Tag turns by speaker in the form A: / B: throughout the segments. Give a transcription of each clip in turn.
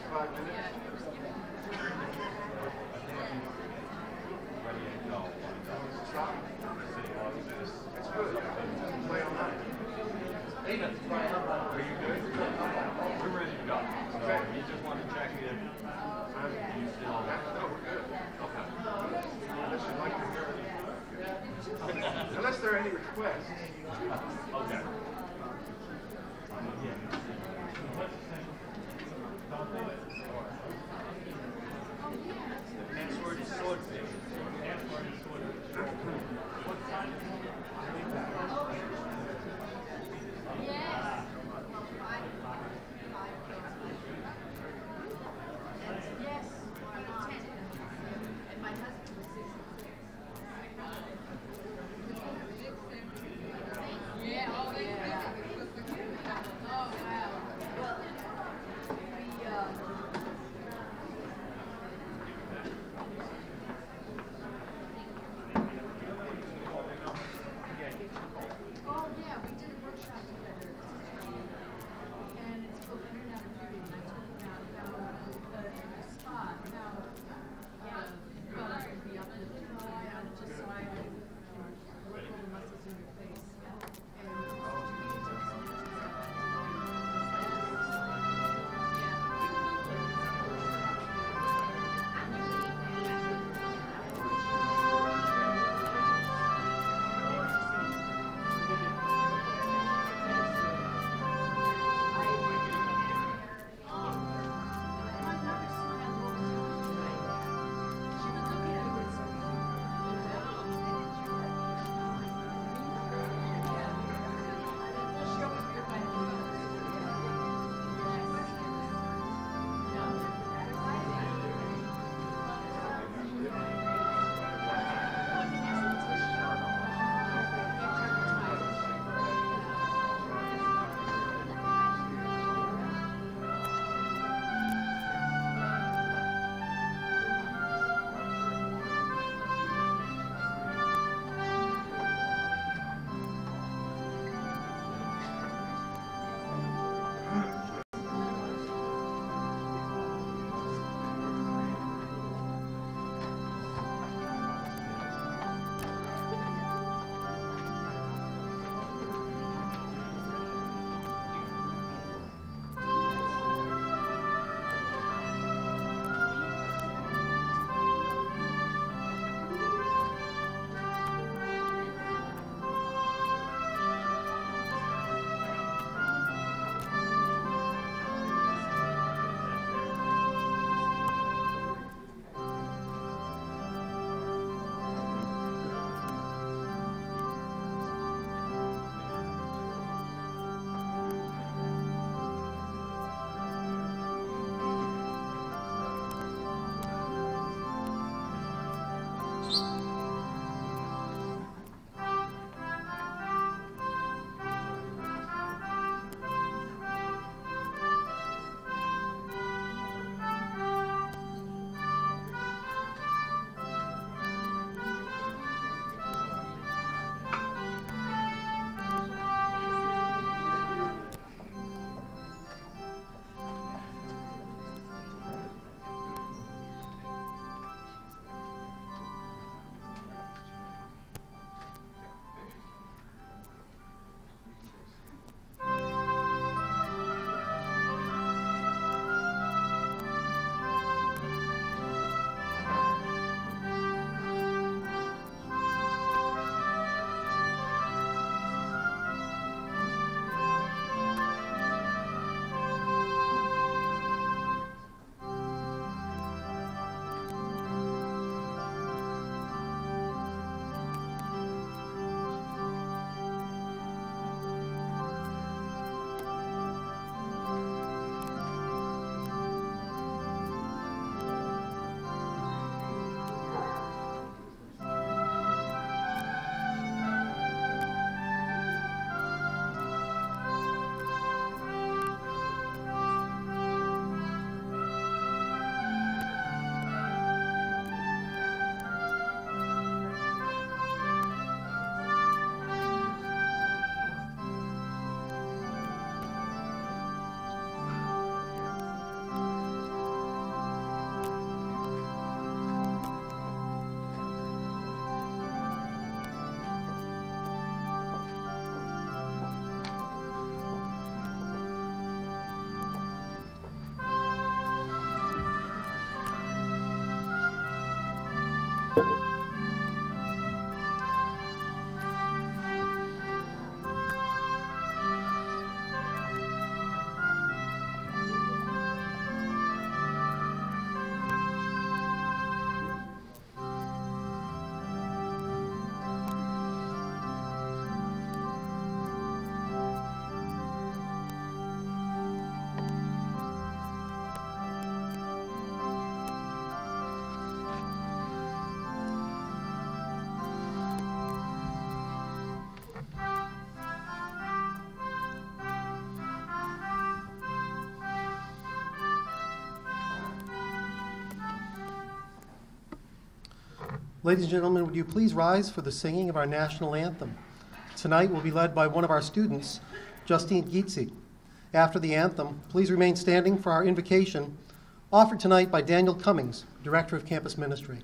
A: 5 minutes. Stop. It's good. Play all night.
B: Are you good? We're ready to go. So you just want to check in.
A: No, we're good. Okay. Unless you'd like to hear it. Unless there are any requests.
B: Okay. Password is swordfish. Password is swordfish. What time is it?
C: Yeah, oh yeah. Ladies and gentlemen, would you please rise for the singing of our national anthem? Tonight will be led by one of our students, Justine Gietze. After the anthem, please remain standing for our invocation, offered tonight by Daniel Cummings, Director of Campus Ministry.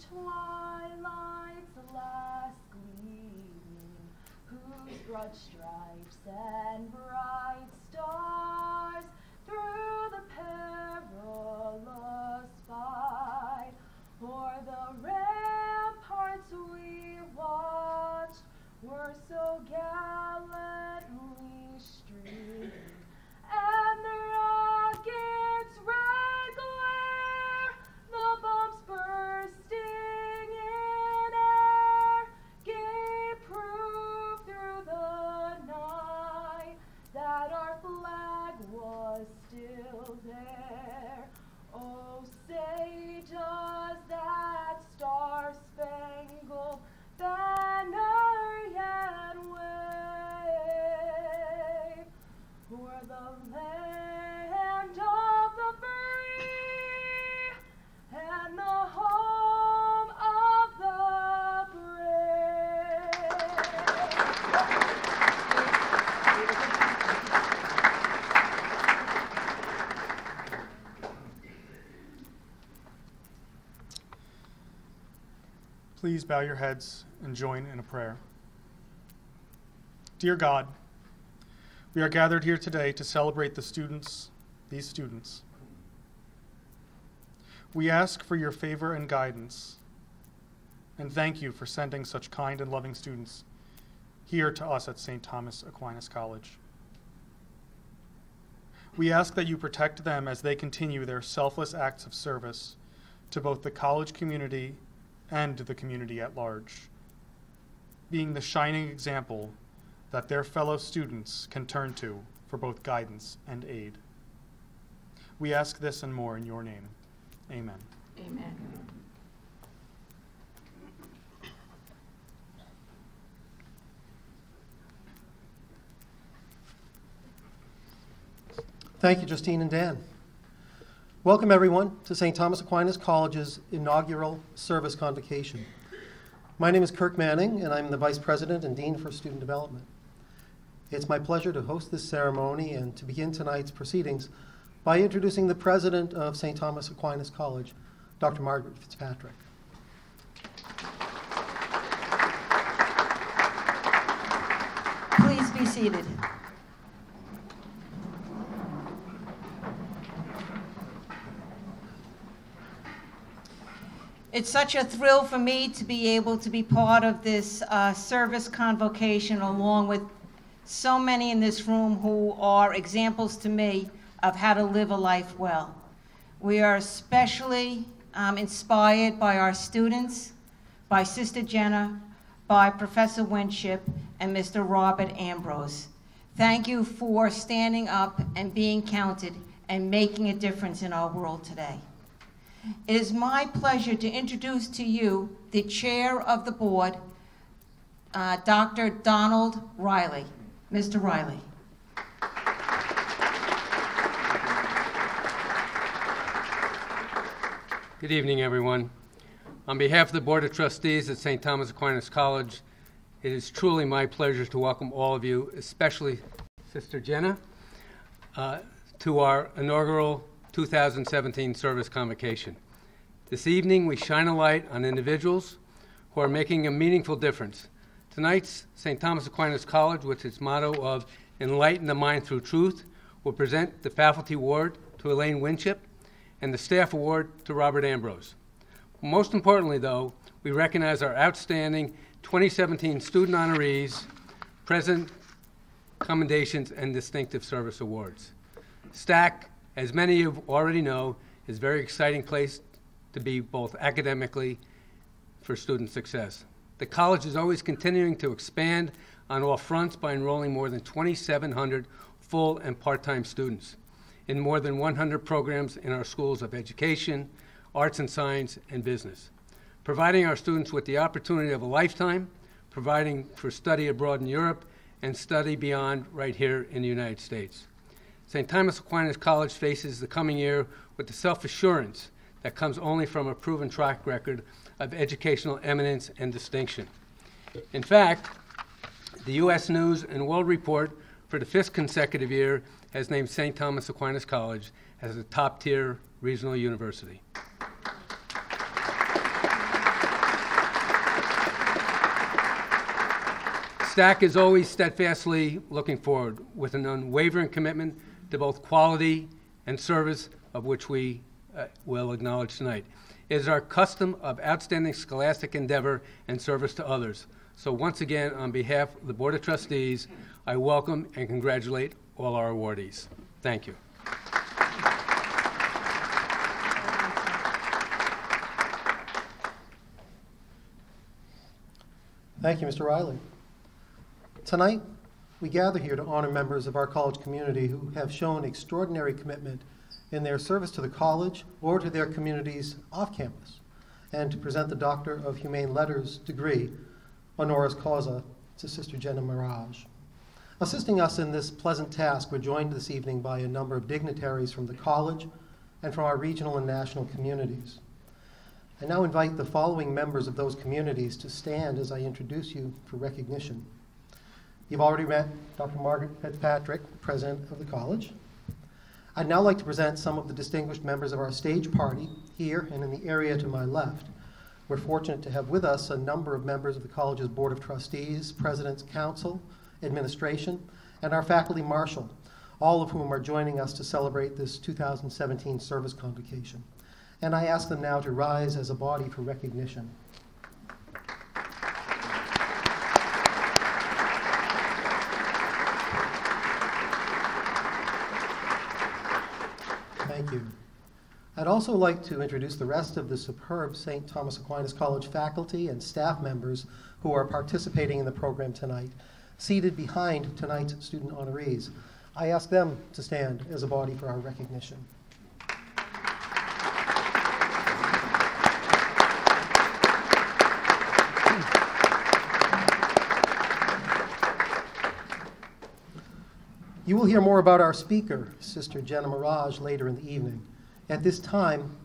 D: Twilight's last gleaming, whose broad stripes and bright stars through the perilous fight, o'er the ramparts we watched, were so gallantly streaming, and the rocket's red glare, the bombs bursting in air, gave proof through the night that our flag was still there. Oh, say does that star-spangled banner yet wave o'er the land of the free and the home of the
E: Please bow your heads and join in a prayer. Dear God, we are gathered here today to celebrate these students. We ask for your favor and guidance, and thank you for sending such kind and loving students here to us at St. Thomas Aquinas College. We ask that you protect them as they continue their selfless acts of service to both the college community and to the community at large, being the shining example that their fellow students can turn to for both guidance and aid. We ask this and more in your name. Amen.
F: Amen.
C: Thank you, Justine and Dan. Welcome, everyone, to St. Thomas Aquinas College's inaugural Service Convocation. My name is Kirk Manning, and I'm the Vice President and Dean for Student Development. It's my pleasure to host this ceremony and to begin tonight's proceedings by introducing the President of St. Thomas Aquinas College, Dr. Margaret Fitzpatrick.
F: Please be seated. It's such a thrill for me to be able to be part of this service convocation, along with so many in this room who are examples to me of how to live a life well. We are especially inspired by our students, by Sister Jenna, by Professor Winship, and Mr. Robert Ambrose. Thank you for standing up and being counted and making a difference in our world today. It is my pleasure to introduce to you the chair of the board, Dr. Donald Riley. Mr. Riley.
G: Good evening, everyone. On behalf of the Board of Trustees at St. Thomas Aquinas College, it is truly my pleasure to welcome all of you, especially Sister Jenna, to our inaugural 2017 Service Convocation. This evening, we shine a light on individuals who are making a meaningful difference. Tonight's St. Thomas Aquinas College, with its motto of Enlighten the Mind Through Truth, will present the Faculty Award to Elaine Winship and the Staff Award to Robert Ambrose. Most importantly, though, we recognize our outstanding 2017 student honorees, present commendations, and distinctive service awards. STAC, as many of you already know, is a very exciting place to be both academically for student success. The college is always continuing to expand on all fronts by enrolling more than 2,700 full and part-time students in more than 100 programs in our schools of education, arts and science, and business, providing our students with the opportunity of a lifetime, providing for study abroad in Europe, and study beyond right here in the United States. St. Thomas Aquinas College faces the coming year with the self-assurance that comes only from a proven track record of educational eminence and distinction. In fact, the U.S. News and World Report for the 5th consecutive year has named St. Thomas Aquinas College as a top-tier regional university. STAC is always steadfastly looking forward with an unwavering commitment to both quality and service, of which we will acknowledge tonight. It is our custom of outstanding scholastic endeavor and service to others. So once again, on behalf of the Board of Trustees, I welcome and congratulate all our awardees. Thank you.
C: Thank you, Mr. Riley. Tonight, we gather here to honor members of our college community who have shown extraordinary commitment in their service to the college or to their communities off campus, and to present the Doctor of Humane Letters degree, honoris causa, to Sister Jenna-INSPIRATIONal. Assisting us in this pleasant task, we're joined this evening by a number of dignitaries from the college and from our regional and national communities. I now invite the following members of those communities to stand as I introduce you for recognition. You've already met Dr. Margaret Fitzpatrick, President of the college. I'd now like to present some of the distinguished members of our stage party here and in the area to my left. We're fortunate to have with us a number of members of the college's Board of Trustees, President's Council, Administration, and our Faculty Marshal, all of whom are joining us to celebrate this 2017 Service Convocation. And I ask them now to rise as a body for recognition. Thank you. I'd also like to introduce the rest of the superb St. Thomas Aquinas College faculty and staff members who are participating in the program tonight, seated behind tonight's student honorees. I ask them to stand as a body for our recognition. You will hear more about our speaker, Sister Jenna-INSPIRATIONal, later in the evening. At this time,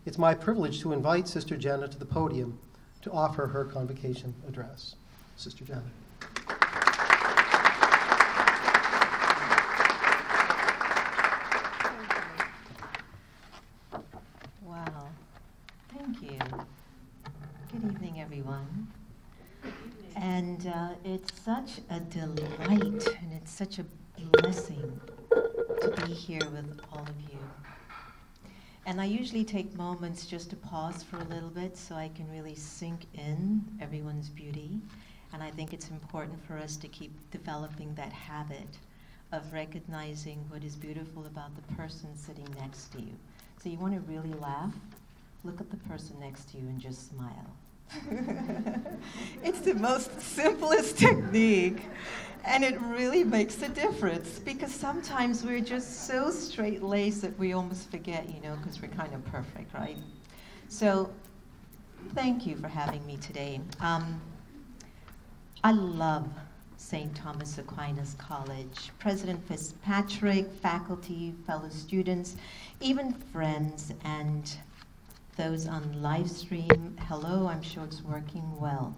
C: it's my privilege to invite Sister Jenna to the podium to offer her convocation address. Sister Jenna.
H: Wow. Thank you. Good evening, everyone. And it's such a delight and it's such a blessing to be here with all of you. And I usually take moments just to pause for a little bit so I can really sink in everyone's beauty. And I think it's important for us to keep developing that habit of recognizing what is beautiful about the person sitting next to you. So you want to really laugh? Look at the person next to you and just smile. It's the most simplest technique, and it really makes a difference because sometimes we're just so straight-laced that we almost forget, you know, because we're kind of perfect, right? So thank you for having me today. I love St. Thomas Aquinas College. President Fitzpatrick, faculty, fellow students, even friends, and those on live stream, hello, I'm sure it's working well.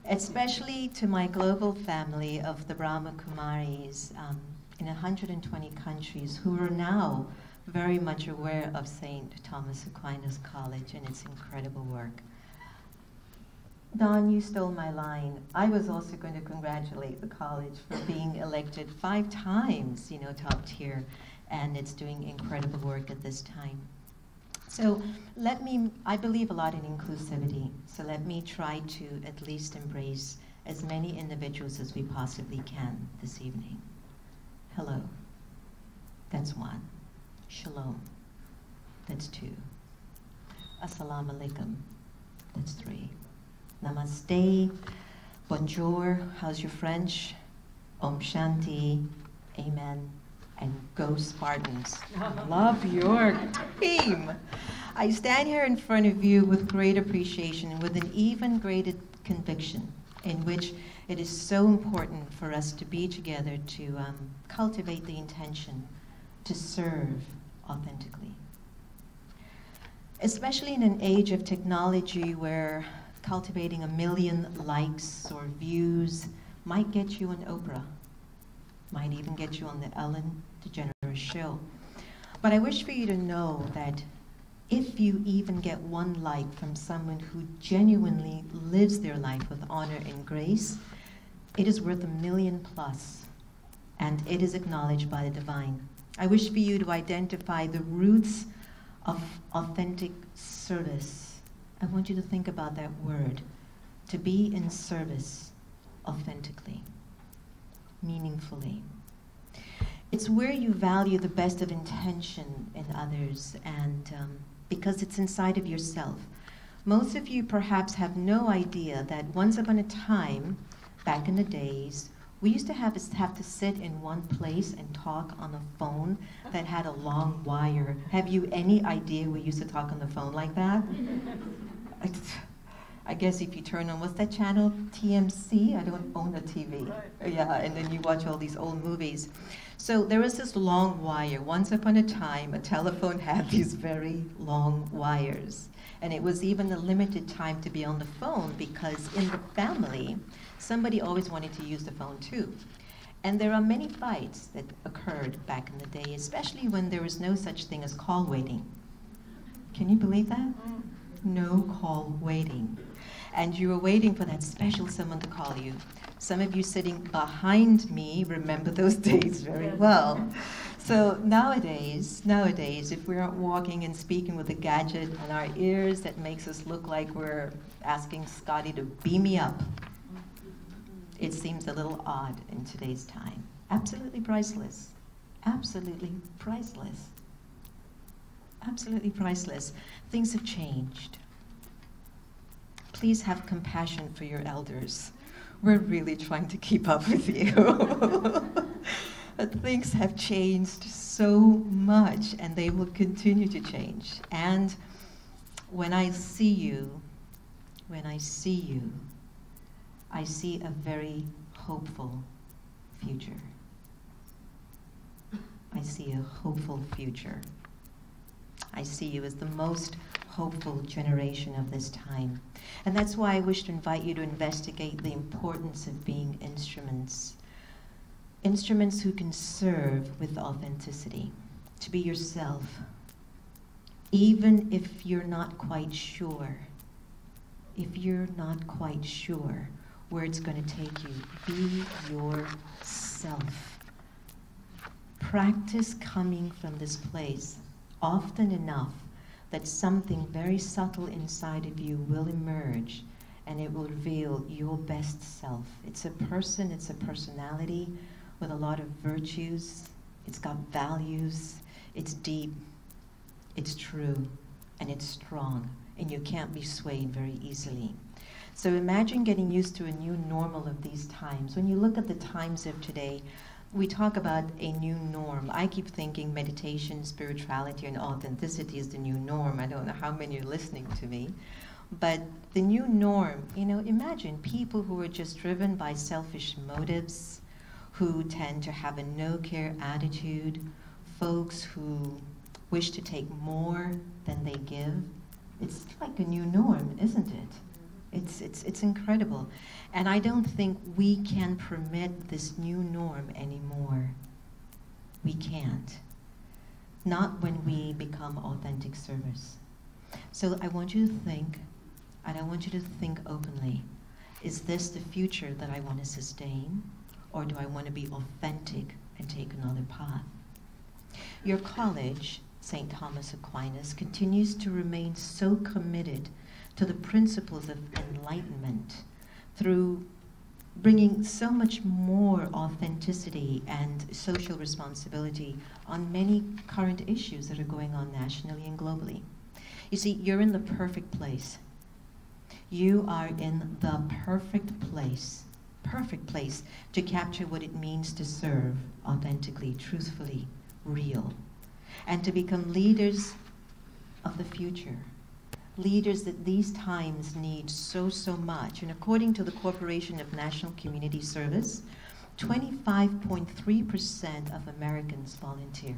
H: Especially to my global family of the Brahma Kumaris in 120 countries who are now very much aware of St. Thomas Aquinas College and its incredible work. Don, you stole my line. I was also going to congratulate the college for being elected 5 times, you know, top tier, and it's doing incredible work at this time. So I believe a lot in inclusivity, so let me try to at least embrace as many individuals as we possibly can this evening. Hello, that's 1. Shalom, that's 2. Assalamu alaikum, that's 3. Namaste, Bonjour, how's your French? Om Shanti, amen, and go Spartans. Love your team. I stand here in front of you with great appreciation and with an even greater conviction in which it is so important for us to be together to cultivate the intention to serve authentically. Especially in an age of technology where cultivating 1 million likes or views might get you on Oprah, might even get you on the Ellen DeGeneres show. But I wish for you to know that if you even get 1 like from someone who genuinely lives their life with honor and grace, it is worth 1 million plus, and it is acknowledged by the divine. I wish for you to identify the roots of authentic service. I want you to think about that word, to be in service authentically, meaningfully. It's where you value the best of intention in others, and because it's inside of yourself. Most of you perhaps have no idea that once upon a time, back in the days, we used to have to sit in one place and talk on a phone that had a long wire. Have you any idea we used to talk on the phone like that? I guess if you turn on, what's that channel? TMC? I don't own a TV. Right. Yeah, and then you watch all these old movies. So there was this long wire. Once upon a time, a telephone had these very long wires. And it was even a limited time to be on the phone because in the family, somebody always wanted to use the phone too. And there are many fights that occurred back in the day, especially when there was no such thing as call waiting. Can you believe that? No call waiting. And you were waiting for that special someone to call you. Some of you sitting behind me remember those days very well. So nowadays, if we aren't walking and speaking with a gadget on our ears that makes us look like we're asking Scotty to beam me up, it seems a little odd in today's time. Absolutely priceless. Absolutely priceless. Absolutely priceless. Things have changed. Please have compassion for your elders. We're really trying to keep up with you. But things have changed so much, and they will continue to change. And when I see you, I see a very hopeful future. I see a hopeful future. I see you as the most hopeful generation of this time. And that's why I wish to invite you to investigate the importance of being instruments. Instruments who can serve with authenticity, to be yourself, even if you're not quite sure. If you're not quite sure where it's going to take you, be yourself. Practice coming from this place often enough that something very subtle inside of you will emerge and it will reveal your best self. It's a person, it's a personality with a lot of virtues. It's got values, it's deep, it's true, and it's strong, and you can't be swayed very easily. So imagine getting used to a new normal of these times. When you look at the times of today, we talk about a new norm. I keep thinking meditation, spirituality, and authenticity is the new norm. I don't know how many are listening to me. But the new norm, you know, imagine people who are just driven by selfish motives, who tend to have a no-care attitude, folks who wish to take more than they give. It's like a new norm, isn't it? It's incredible. And I don't think we can permit this new norm anymore. We can't. Not when we become authentic servers. So I want you to think, and I want you to think openly, is this the future that I want to sustain? Or do I want to be authentic and take another path? Your college, St. Thomas Aquinas, continues to remain so committed to the principles of enlightenment through bringing so much more authenticity and social responsibility on many current issues that are going on nationally and globally. You see, you're in the perfect place. You are in the perfect place to capture what it means to serve authentically, truthfully, real, and to become leaders of the future. Leaders that these times need so much. And according to the Corporation of National Community Service, 25.3% of Americans volunteer.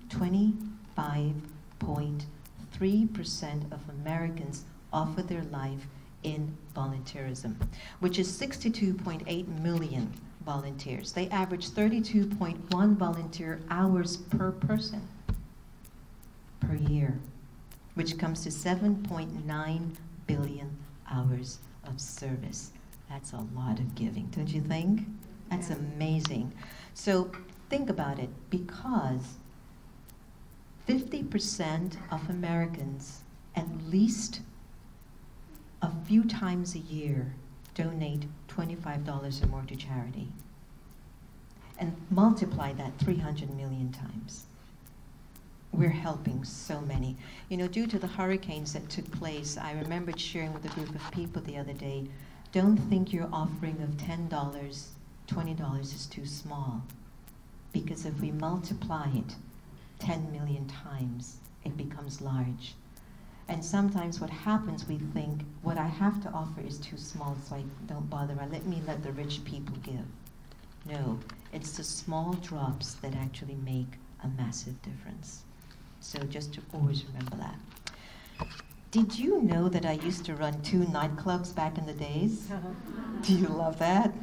H: 25.3% of Americans offer their life in volunteerism, which is 62.8 million volunteers. They average 32.1 volunteer hours per person per year, which comes to 7.9 billion hours of service. That's a lot of giving, don't you think? That's amazing. So think about it, because 50% of Americans at least a few times a year donate $25 or more to charity. And multiply that 300 million times. We're helping so many. You know, due to the hurricanes that took place, I remembered sharing with a group of people the other day, don't think your offering of $10, $20 is too small. Because if we multiply it 10 million times, it becomes large. And sometimes what happens, we think, what I have to offer is too small, so I don't bother. Let the rich people give. No, it's the small drops that actually make a massive difference. So just to always remember that. Did you know that I used to run 2 nightclubs back in the days? Do you love that?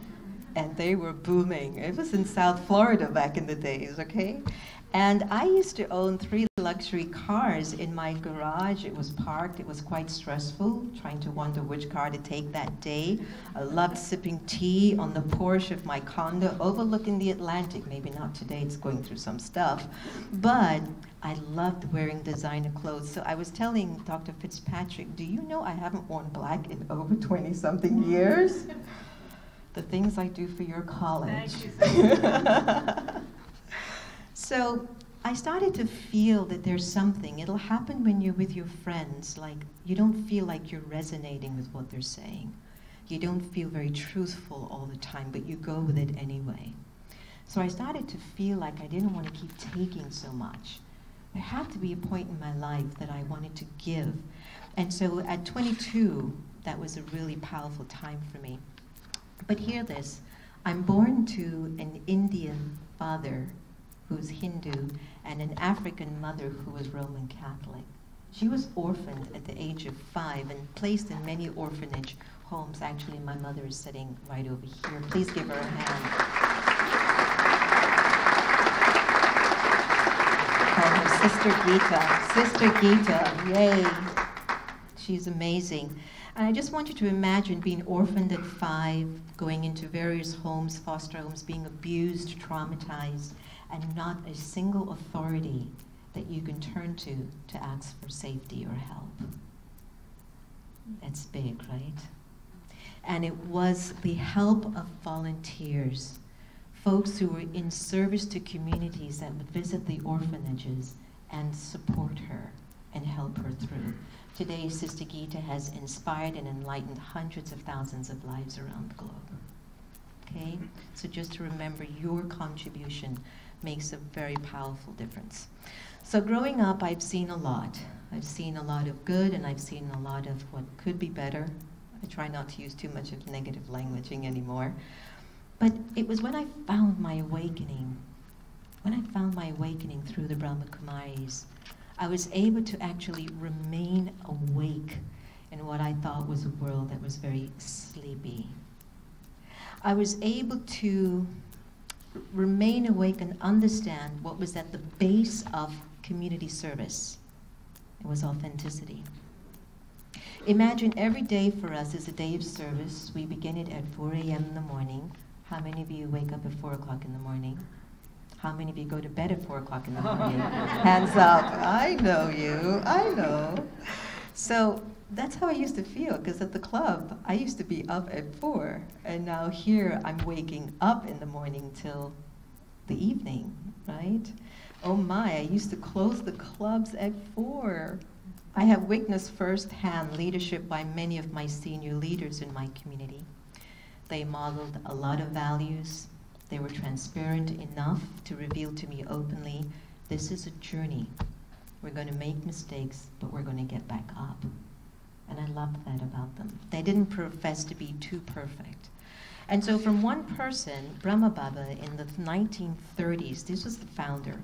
H: And they were booming. It was in South Florida back in the days, okay? And I used to own 3 luxury cars in my garage. It was parked. It was quite stressful, trying to wonder which car to take that day. I loved sipping tea on the porch of my condo overlooking the Atlantic. Maybe not today, it's going through some stuff. But I loved wearing designer clothes. So I was telling Dr. Fitzpatrick, do you know I haven't worn black in over 20-something years? The things I do for your college.
F: Thank you.
H: So I started to feel that there's something. It'll happen when you're with your friends. Like, you don't feel like you're resonating with what they're saying. You don't feel very truthful all the time, but you go with it anyway. So I started to feel like I didn't want to keep taking so much. There had to be a point in my life that I wanted to give. And so at 22, that was a really powerful time for me. But hear this, I'm born to an Indian father who's Hindu, and an African mother who was Roman Catholic. She was orphaned at the age of 5 and placed in many orphanage homes. Actually, my mother is sitting right over here. Please give her a hand. Call her Sister Gita. Sister Gita, yay. She's amazing. And I just want you to imagine being orphaned at 5, going into various homes, foster homes, being abused, traumatized, and not a single authority that you can turn to ask for safety or help. That's big, right? And it was the help of volunteers, folks who were in service to communities that would visit the orphanages and support her and help her through. Today, Sister Gita has inspired and enlightened hundreds of thousands of lives around the globe. Okay? So just to remember, your contribution makes a very powerful difference. So growing up, I've seen a lot. I've seen a lot of good, and I've seen a lot of what could be better. I try not to use too much of negative languaging anymore. But it was when I found my awakening, through the Brahma Kumaris, I was able to actually remain awake in what I thought was a world that was very sleepy. I was able to remain awake and understand what was at the base of community service. It was authenticity. Imagine every day for us is a day of service. We begin it at 4 a.m. in the morning. How many of you wake up at 4 o'clock in the morning? How many of you go to bed at 4 o'clock in the morning? Hands up. I know you. I know. So that's how I used to feel, because at the club, I used to be up at 4, and now here I'm waking up in the morning till the evening, right? Oh my, I used to close the clubs at 4. I have witnessed firsthand leadership by many of my senior leaders in my community. They modeled a lot of values. They were transparent enough to reveal to me openly, this is a journey. We're going to make mistakes, but we're going to get back up. And I loved that about them. They didn't profess to be too perfect. And so from one person, Brahma Baba, in the 1930s, this was the founder,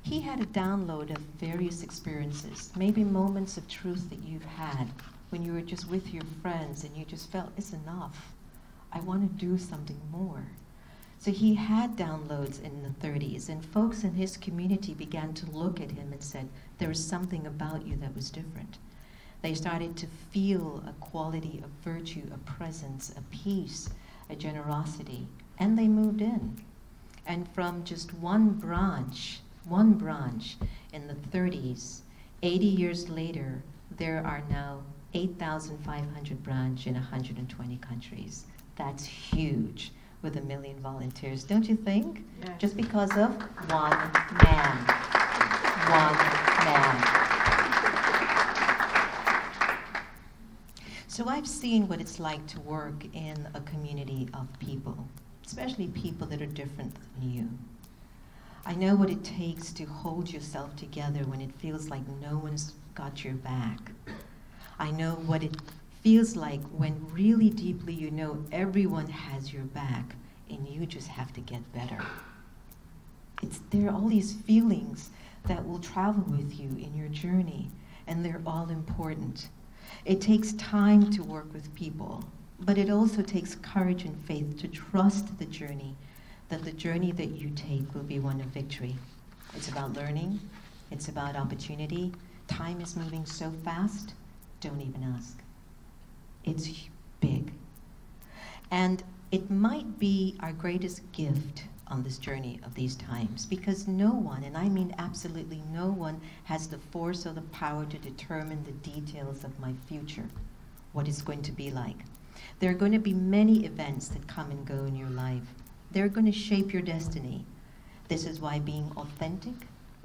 H: he had a download of various experiences, maybe moments of truth that you've had when you were just with your friends and you just felt, it's enough. I want to do something more. So he had downloads in the 30s, and folks in his community began to look at him and said, there was something about you that was different. They started to feel a quality of virtue, a presence, a peace, a generosity, and they moved in. And from just one branch in the 30s, 80 years later, there are now 8,500 branches in 120 countries. That's huge, with 1 million volunteers, don't you think?
D: Yes.
H: Just because of one man. One man. So I've seen what it's like to work in a community of people, especially people that are different than you. I know what it takes to hold yourself together when it feels like no one's got your back. I know what it feels like when really deeply you know everyone has your back and you just have to get better. There are all these feelings that will travel with you in your journey, and they're all important. It takes time to work with people, but it also takes courage and faith to trust the journey, that the journey that you take will be one of victory. It's about learning, it's about opportunity. Time is moving so fast, don't even ask. It's big. And it might be our greatest gift on this journey of these times, because no one, and I mean absolutely no one, has the force or the power to determine the details of my future, what it's going to be like. There are going to be many events that come and go in your life. They're going to shape your destiny. This is why being authentic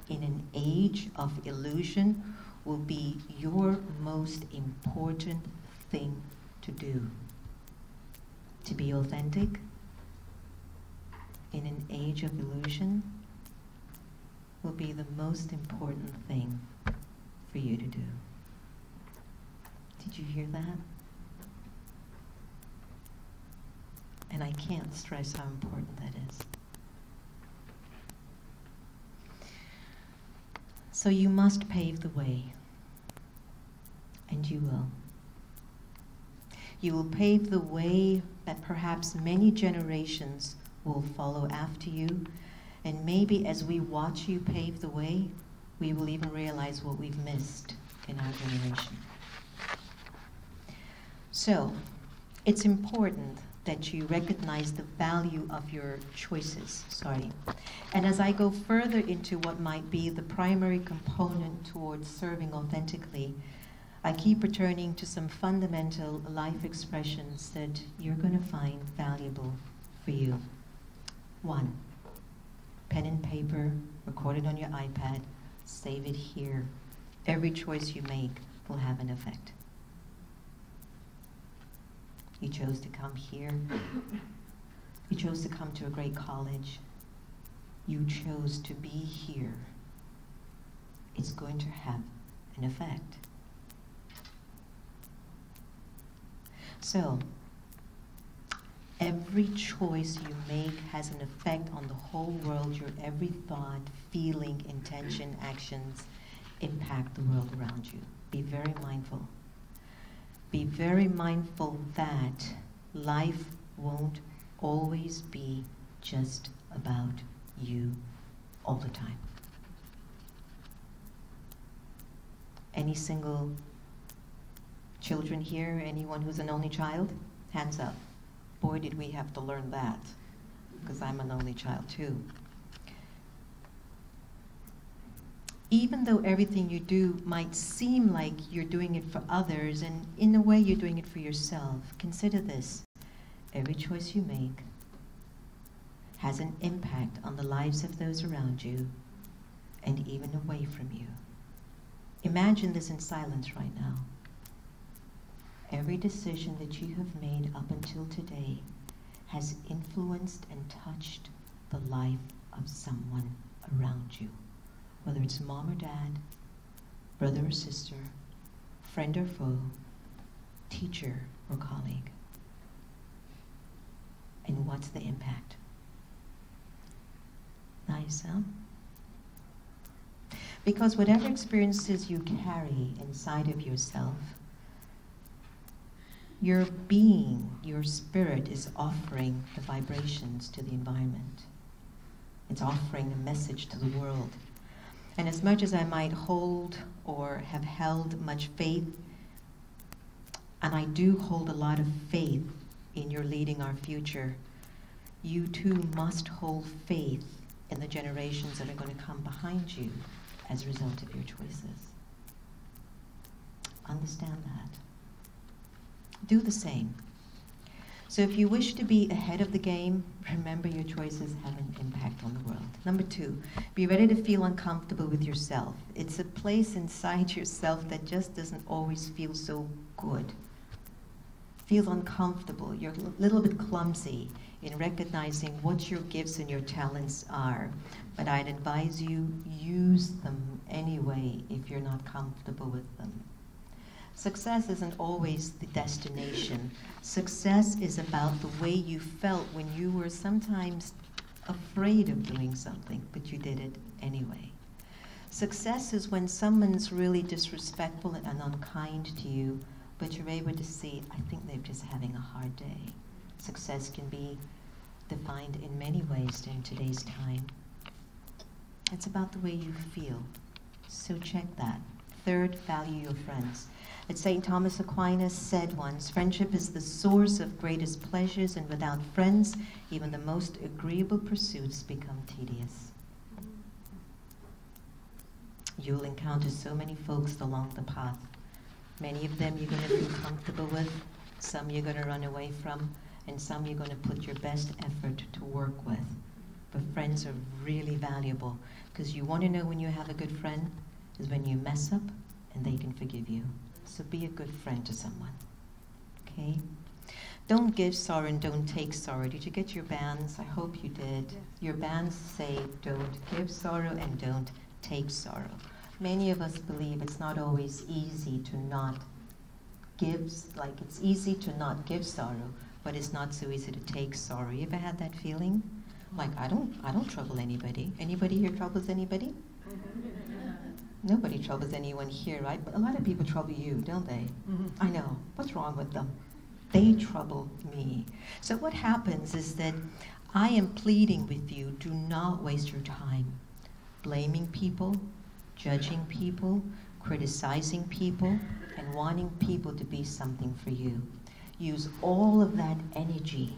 H: in an age of illusion will be your most important thing to do. To be authentic in an age of illusion will be the most important thing for you to do. Did you hear that? And I can't stress how important that is. So you must pave the way, and you will. You will pave the way that perhaps many generations will follow after you, and maybe as we watch you pave the way, we will even realize what we've missed in our generation. So, it's important that you recognize the value of your choices, And as I go further into what might be the primary component towards serving authentically, I keep returning to some fundamental life expressions that you're going to find valuable for you. 1, pen and paper, record it on your iPad, save it here. Every choice you make will have an effect. You chose to come here. You chose to come to a great college. You chose to be here. It's going to have an effect. So, every choice you make has an effect on the whole world. Your every thought, feeling, intention, actions impact the world around you. Be very mindful. Be very mindful that life won't always be just about you all the time. Any single children here? Anyone who's an only child? Hands up. Boy, did we have to learn that, because I'm an only child too. Even though everything you do might seem like you're doing it for others, and in a way you're doing it for yourself, consider this. Every choice you make has an impact on the lives of those around you and even away from you. Imagine this in silence right now. Every decision that you have made up until today has influenced and touched the life of someone around you, whether it's mom or dad, brother or sister, friend or foe, teacher or colleague. And what's the impact? Nice, huh? Because whatever experiences you carry inside of yourself, your being, your spirit is offering the vibrations to the environment. It's offering a message to the world. And as much as I might hold or have held much faith, and I do hold a lot of faith in your leading our future, you too must hold faith in the generations that are going to come behind you as a result of your choices. Understand that. Do the same. So if you wish to be ahead of the game, remember your choices have an impact on the world. Number 2, be ready to feel uncomfortable with yourself. It's a place inside yourself that just doesn't always feel so good. Feels uncomfortable. You're a little bit clumsy in recognizing what your gifts and your talents are. But I'd advise you use them anyway if you're not comfortable with them. Success isn't always the destination. Success is about the way you felt when you were sometimes afraid of doing something, but you did it anyway. Success is when someone's really disrespectful and unkind to you, but you're able to see, I think they're just having a hard day. Success can be defined in many ways in today's time. It's about the way you feel. So check that. 3rd, value your friends. As St. Thomas Aquinas said once, friendship is the source of greatest pleasures, and without friends, even the most agreeable pursuits become tedious. You'll encounter so many folks along the path. Many of them you're going to feel comfortable with, some you're going to run away from, and some you're going to put your best effort to work with. But friends are really valuable, because you want to know when you have a good friend is when you mess up and they can forgive you. So be a good friend to someone, okay? Don't give sorrow and don't take sorrow. Did you get your bands? I hope you did. Your bands say don't give sorrow and don't take sorrow. Many of us believe it's not always easy to not give, like it's easy to not give sorrow, but it's not so easy to take sorrow. You ever had that feeling? Like, I don't trouble anybody. Anybody here troubles anybody? Nobody troubles anyone here, right? But a lot of people trouble you, don't they? I know. What's wrong with them? They trouble me. So what happens is that I am pleading with you, do not waste your time blaming people, judging people, criticizing people, and wanting people to be something for you. Use all of that energy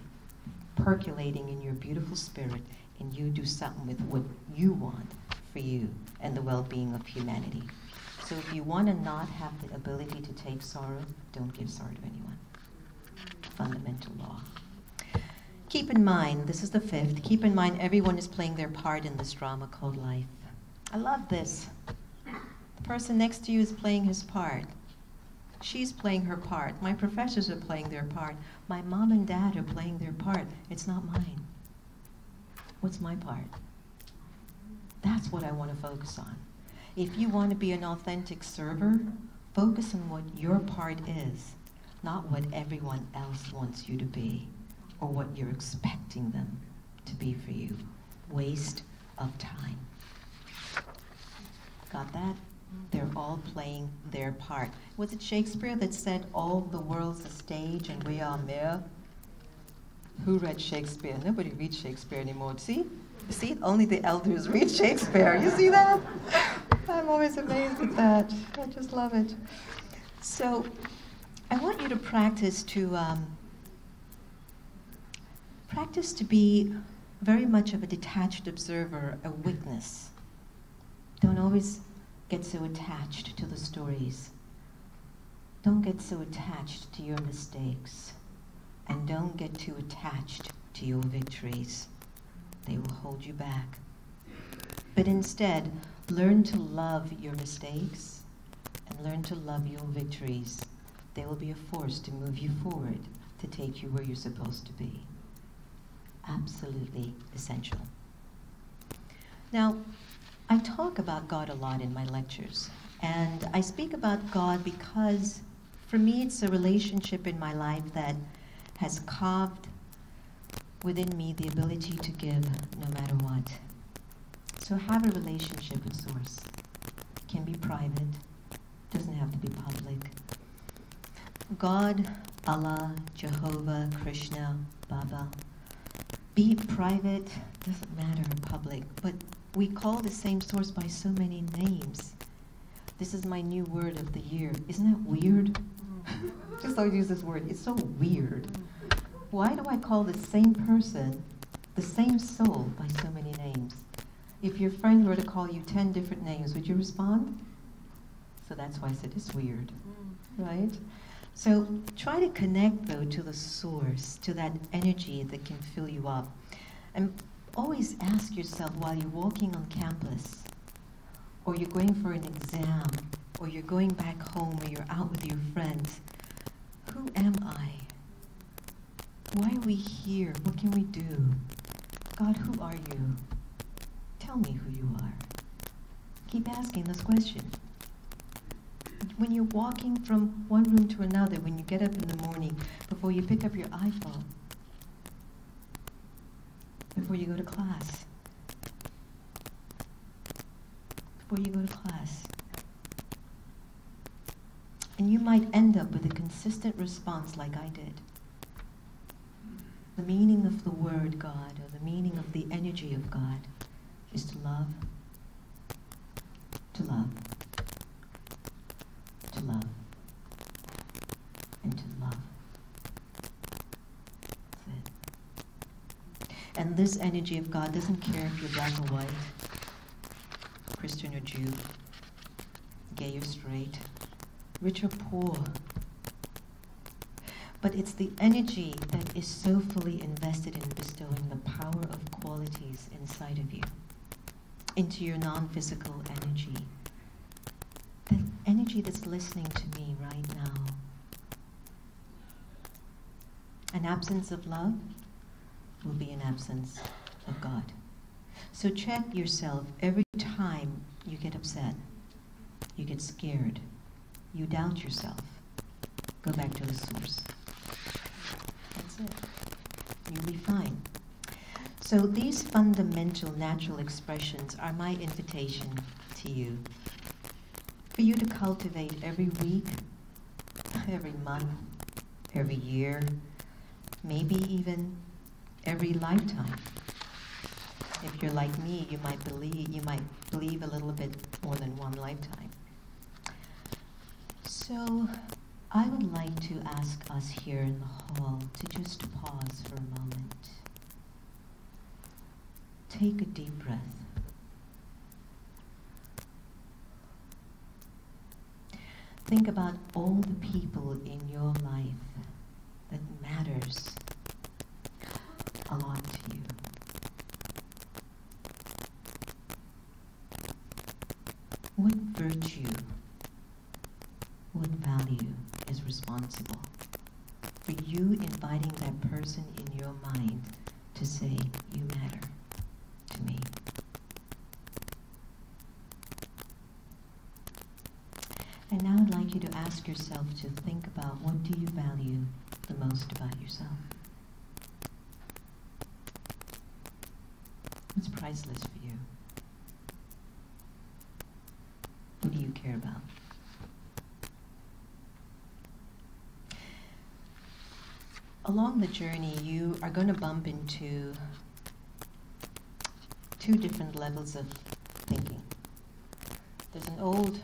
H: percolating in your beautiful spirit, and you do something with what you want for you and the well-being of humanity. So if you want to not have the ability to take sorrow, don't give sorrow to anyone. Fundamental law. Keep in mind, this is the 5th, keep in mind everyone is playing their part in this drama called life. I love this. The person next to you is playing his part. She's playing her part. My professors are playing their part. My mom and dad are playing their part. It's not mine. What's my part? That's what I want to focus on. If you want to be an authentic server, focus on what your part is, not what everyone else wants you to be or what you're expecting them to be for you. Waste of time. Got that? They're all playing their part. Was it Shakespeare that said, all the world's a stage and we are mere? Who read Shakespeare? Nobody reads Shakespeare anymore. See? Only the elders read Shakespeare. You see that? I'm always amazed at that. I just love it. So I want you to practice to be very much of a detached observer, a witness. Don't always get so attached to the stories. Don't get so attached to your mistakes. And don't get too attached to your victories. They will hold you back. But instead, learn to love your mistakes, and learn to love your victories, they will be a force to move you forward, to take you where you're supposed to be. Absolutely essential. Now, I talk about God a lot in my lectures, and I speak about God because for me it's a relationship in my life that has carved within me the ability to give no matter what. So have a relationship with Source. It can be private, doesn't have to be public. God, Allah, Jehovah, Krishna, Baba. Be it private, doesn't matter, or public, but we call the same source by so many names. This is my new word of the year. Isn't that weird? Just always use this word. It's so weird. Why do I call the same person, the same soul, by so many names? If your friend were to call you 10 different names, would you respond? So that's why I said it's weird, right? So try to connect, though, to the source, to that energy that can fill you up. And always ask yourself while you're walking on campus, or you're going for an exam, or you're going back home, or you're out with your friends, who am I? Why are we here? What can we do? God, who are you? Tell me who you are. Keep asking this question. When you're walking from one room to another, when you get up in the morning, before you pick up your iPhone, before you go to class, and you might end up with a consistent response like I did. The meaning of the word God, or the meaning of the energy of God, is to love, to love, to love, and to love. That's it. And this energy of God doesn't care if you're black or white, Christian or Jew, gay or straight, rich or poor. But it's the energy that is so fully invested in bestowing the power of qualities inside of you into your non-physical energy. The energy that's listening to me right now. An absence of love will be an absence of God. So check yourself every time you get upset, you get scared, you doubt yourself. Go back to the source. That's it. You'll be fine. So these fundamental natural expressions are my invitation to you. For you to cultivate every week, every month, every year, maybe even every lifetime. If you're like me, you might believe a little bit more than one lifetime. So I would like to ask us here in the hall to just pause for a moment. Take a deep breath. Think about all the people in your life that matters a lot to you. What virtue, what value is responsible for you inviting that person in your mind to say, you matter to me? And now I'd like you to ask yourself to think about, what do you value the most about yourself? What's priceless for you? What do you care about? Along the journey, you are going to bump into two different levels of thinking. There's an old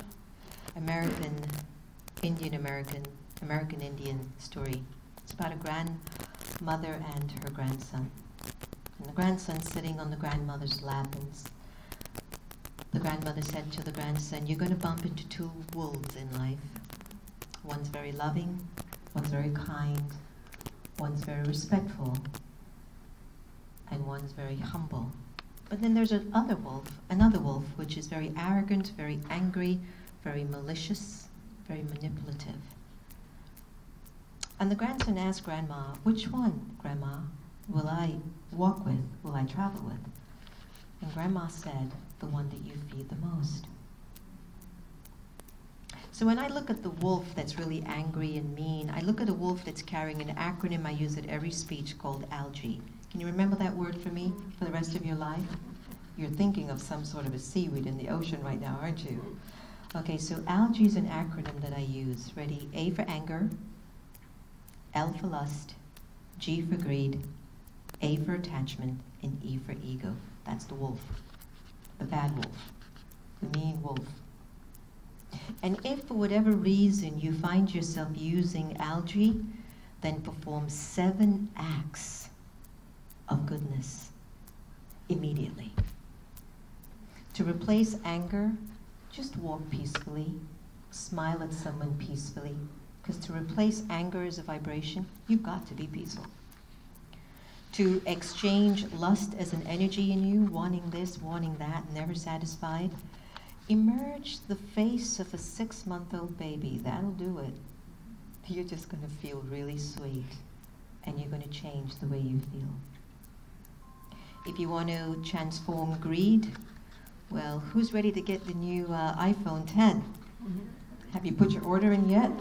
H: American-Indian story. It's about a grandmother and her grandson. And the grandson's sitting on the grandmother's lap, and the grandmother said to the grandson, you're going to bump into two wolves in life. One's very loving, one's very kind, one's very respectful, and one's very humble. But then there's another wolf, which is very arrogant, very angry, very malicious, very manipulative. And the grandson asked Grandma, which one, Grandma, will I walk with, will I travel with? And Grandma said, the one that you feed the most. So when I look at the wolf that's really angry and mean, I look at a wolf that's carrying an acronym I use at every speech called algae. Can you remember that word for me for the rest of your life? You're thinking of some sort of a seaweed in the ocean right now, aren't you? Okay, so algae is an acronym that I use. Ready? A for anger, L for lust, G for greed, A for attachment, and E for ego. That's the wolf, the bad wolf, the mean wolf. And if for whatever reason you find yourself using algae, then perform 7 acts of goodness immediately. To replace anger, just walk peacefully, smile at someone peacefully, because to replace anger as a vibration, you've got to be peaceful. To exchange lust as an energy in you, wanting this, wanting that, never satisfied, emerge the face of a 6-month-old baby. That'll do it. You're just going to feel really sweet, and you're going to change the way you feel. If you want to transform greed, well, who's ready to get the new iPhone 10? Have you put your order in yet?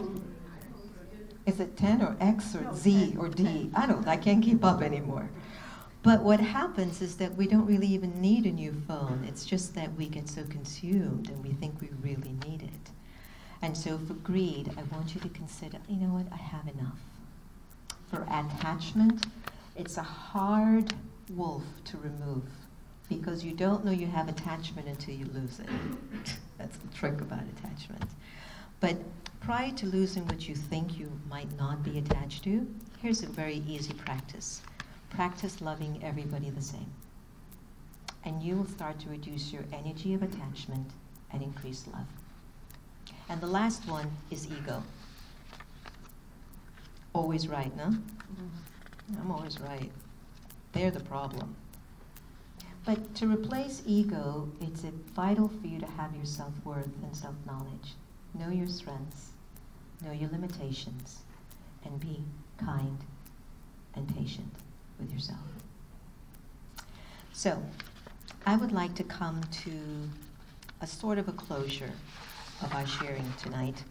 H: Is it 10 or X or Z or D? I can't keep up anymore. But what happens is that we don't really even need a new phone. It's just that we get so consumed and we think we really need it. And so for greed, I want you to consider, you know what, I have enough. For attachment, it's a hard wolf to remove because you don't know you have attachment until you lose it. That's the trick about attachment. But prior to losing what you think you might not be attached to, here's a very easy practice. Practice loving everybody the same. And you will start to reduce your energy of attachment and increase love. And the last one is ego. Always right, no? I'm always right. They're the problem. But to replace ego, it's vital for you to have your self-worth and self-knowledge. Know your strengths, know your limitations, and be kind and patient with yourself. So, I would like to come to a sort of a closure of our sharing tonight,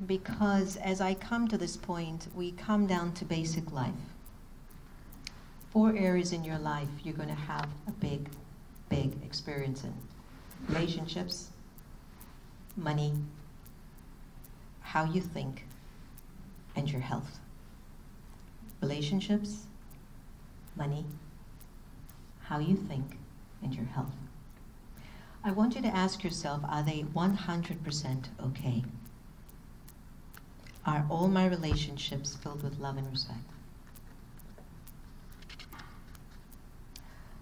H: because as I come to this point, we come down to basic life. 4 areas in your life you're going to have a big, big experience in. Relationships, money, how you think, and your health. Relationships, money, how you think, and your health. I want you to ask yourself, are they 100% okay? Are all my relationships filled with love and respect?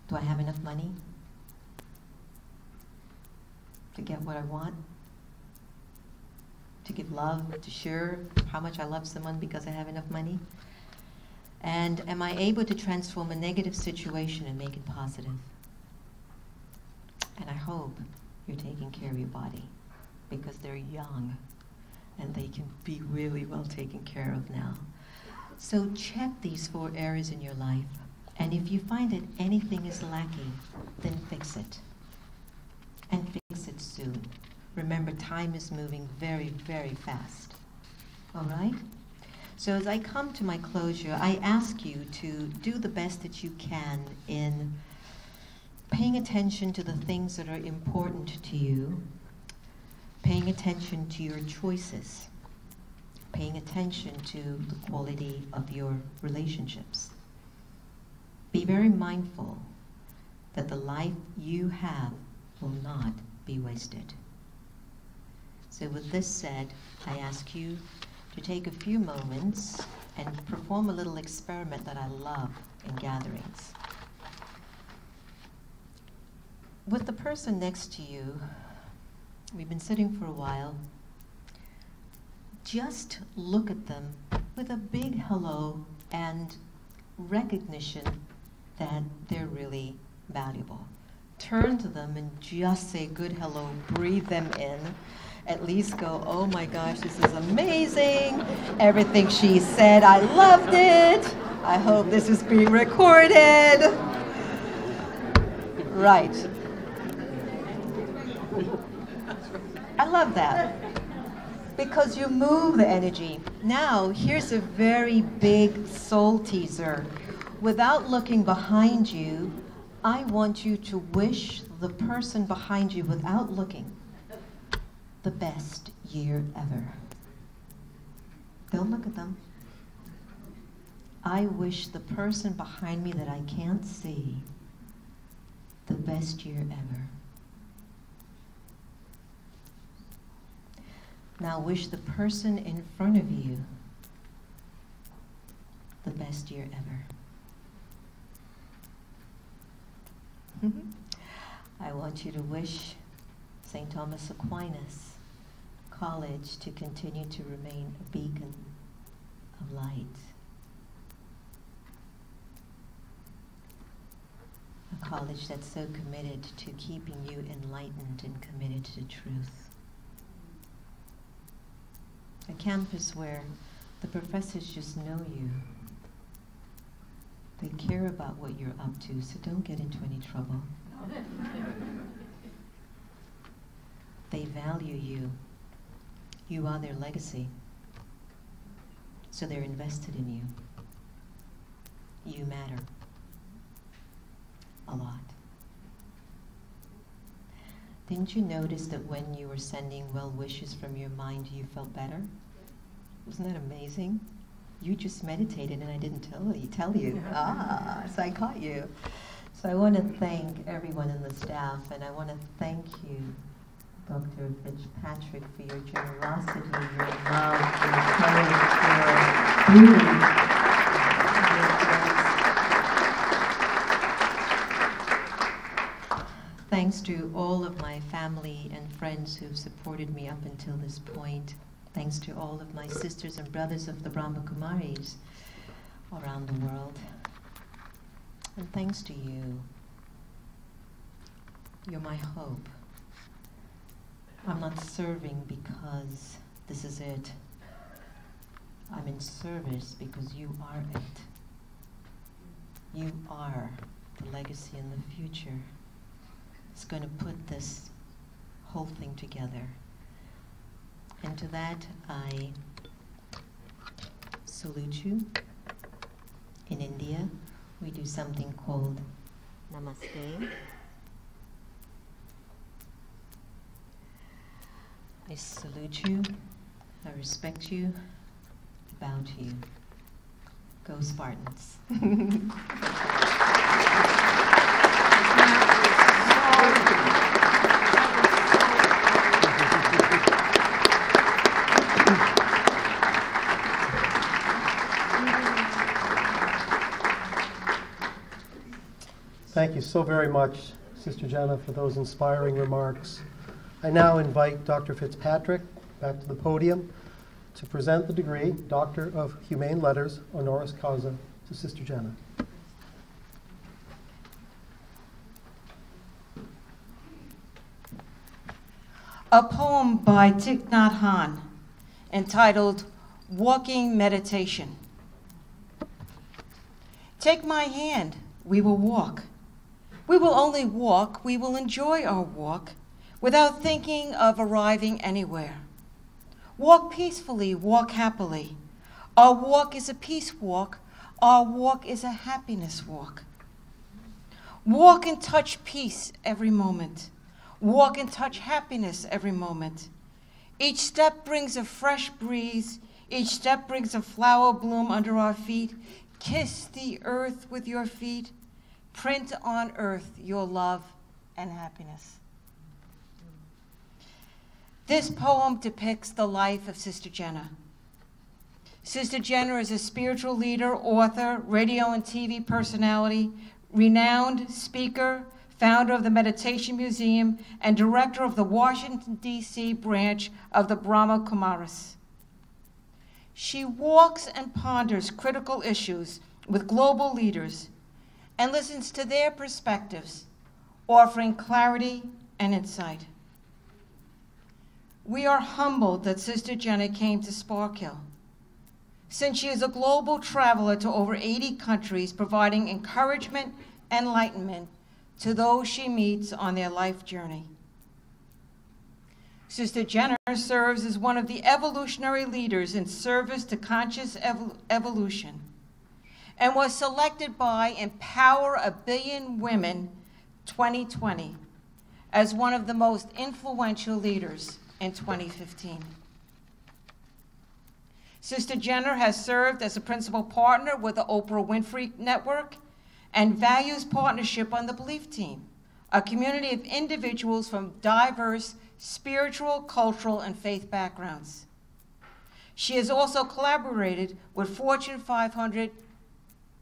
H: Do I have enough money to get what I want? To give love, to share how much I love someone because I have enough money? And am I able to transform a negative situation and make it positive? And I hope you're taking care of your body because they're young and they can be really well taken care of now. So check these 4 areas in your life. And if you find that anything is lacking, then fix it. And fix it soon. Remember, time is moving very, very fast. All right? So as I come to my closure, I ask you to do the best that you can in paying attention to the things that are important to you, paying attention to your choices, paying attention to the quality of your relationships. Be very mindful that the life you have will not be wasted. So with this said, I ask you to take a few moments and perform a little experiment that I love in gatherings. With the person next to you, we've been sitting for a while, just look at them with a big hello and recognition that they're really valuable. Turn to them and just say good hello, breathe them in, at least go, oh my gosh, this is amazing. Everything she said, I loved it. I hope this is being recorded. Right. I love that. Because you move the energy. Now, here's a very big soul teaser. Without looking behind you, I want you to wish the person behind you, without looking, the best year ever. Don't look at them. I wish the person behind me that I can't see the best year ever. Now wish the person in front of you the best year ever. I want you to wish St. Thomas Aquinas College to continue to remain a beacon of light. A college that's so committed to keeping you enlightened and committed to truth. A campus where the professors just know you. They care about what you're up to, so don't get into any trouble. They value you. You are their legacy. So they're invested in you. You matter. A lot. Didn't you notice that when you were sending well wishes from your mind, you felt better? Wasn't that amazing? You just meditated and I didn't tell you. So I caught you. So I want to thank everyone in the staff, and I want to thank you, Dr. Fitzpatrick, for your generosity, your love, your courage, your beauty. Thanks to all of my family and friends who've supported me up until this point. Thanks to all of my sisters and brothers of the Brahma Kumaris around the world. And thanks to you. You're my hope. I'm not serving because this is it. I'm in service because you are it. You are the legacy in the future. It's going to put this whole thing together. And to that, I salute you. In India, we do something called Namaste. I salute you, I respect you, I bow to you. Go Spartans.
C: Thank you so very much, Sister Jenna, for those inspiring remarks. I now invite Dr. Fitzpatrick back to the podium to present the degree, Doctor of Humane Letters, honoris causa, to Sister Jenna.
F: A poem by Thich Nhat Hanh entitled Walking Meditation. Take my hand, we will walk. We will only walk, we will enjoy our walk without thinking of arriving anywhere. Walk peacefully, walk happily. Our walk is a peace walk, our walk is a happiness walk. Walk and touch peace every moment. Walk and touch happiness every moment. Each step brings a fresh breeze, each step brings a flower bloom under our feet. Kiss the earth with your feet. Print on earth your love and happiness. This poem depicts the life of Sister Jenna. Sister Jenna is a spiritual leader, author, radio and TV personality, renowned speaker, founder of the Meditation Museum, and director of the Washington, D.C. branch of the Brahma Kumaris. She walks and ponders critical issues with global leaders and listens to their perspectives, offering clarity and insight. We are humbled that Sister Jenna came to Sparkill, since she is a global traveler to over 80 countries, providing encouragement and enlightenment to those she meets on their life journey. Sister Jenna serves as one of the evolutionary leaders in service to conscious evolution, and was selected by Empower a Billion Women 2020 as one of the most influential leaders in 2015. Sister Jenna has served as a principal partner with the Oprah Winfrey Network and values partnership on the Belief Team, a community of individuals from diverse spiritual, cultural, and faith backgrounds. She has also collaborated with Fortune 500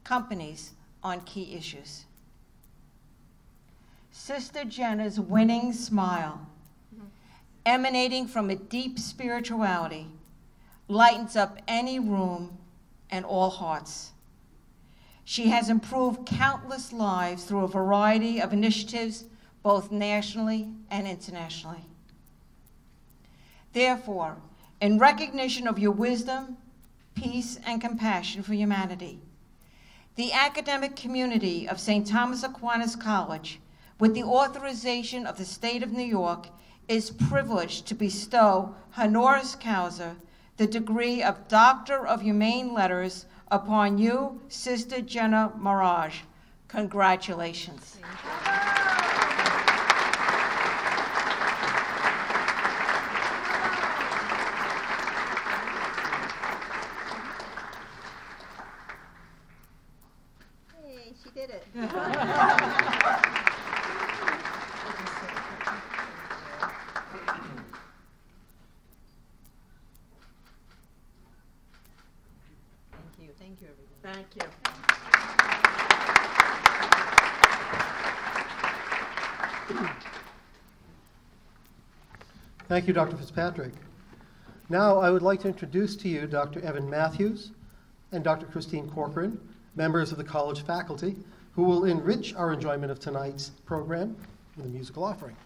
F: companies on key issues. Sister Jenna's winning smile, emanating from a deep spirituality, lightens up any room and all hearts. She has improved countless lives through a variety of initiatives, both nationally and internationally. Therefore, in recognition of your wisdom, peace, and compassion for humanity, the academic community of St. Thomas Aquinas College, with the authorization of the state of New York, is privileged to bestow honoris causa the degree of Doctor of Humane Letters upon you, Sister Jenna Mirage. Congratulations.
H: Hey, she did it. Thank you, everyone.
F: Thank you.
C: Thank you, Dr. Fitzpatrick. Now I would like to introduce to you Dr. Evan Matthews and Dr. Christine Corcoran, members of the college faculty, who will enrich our enjoyment of tonight's program with a musical offering.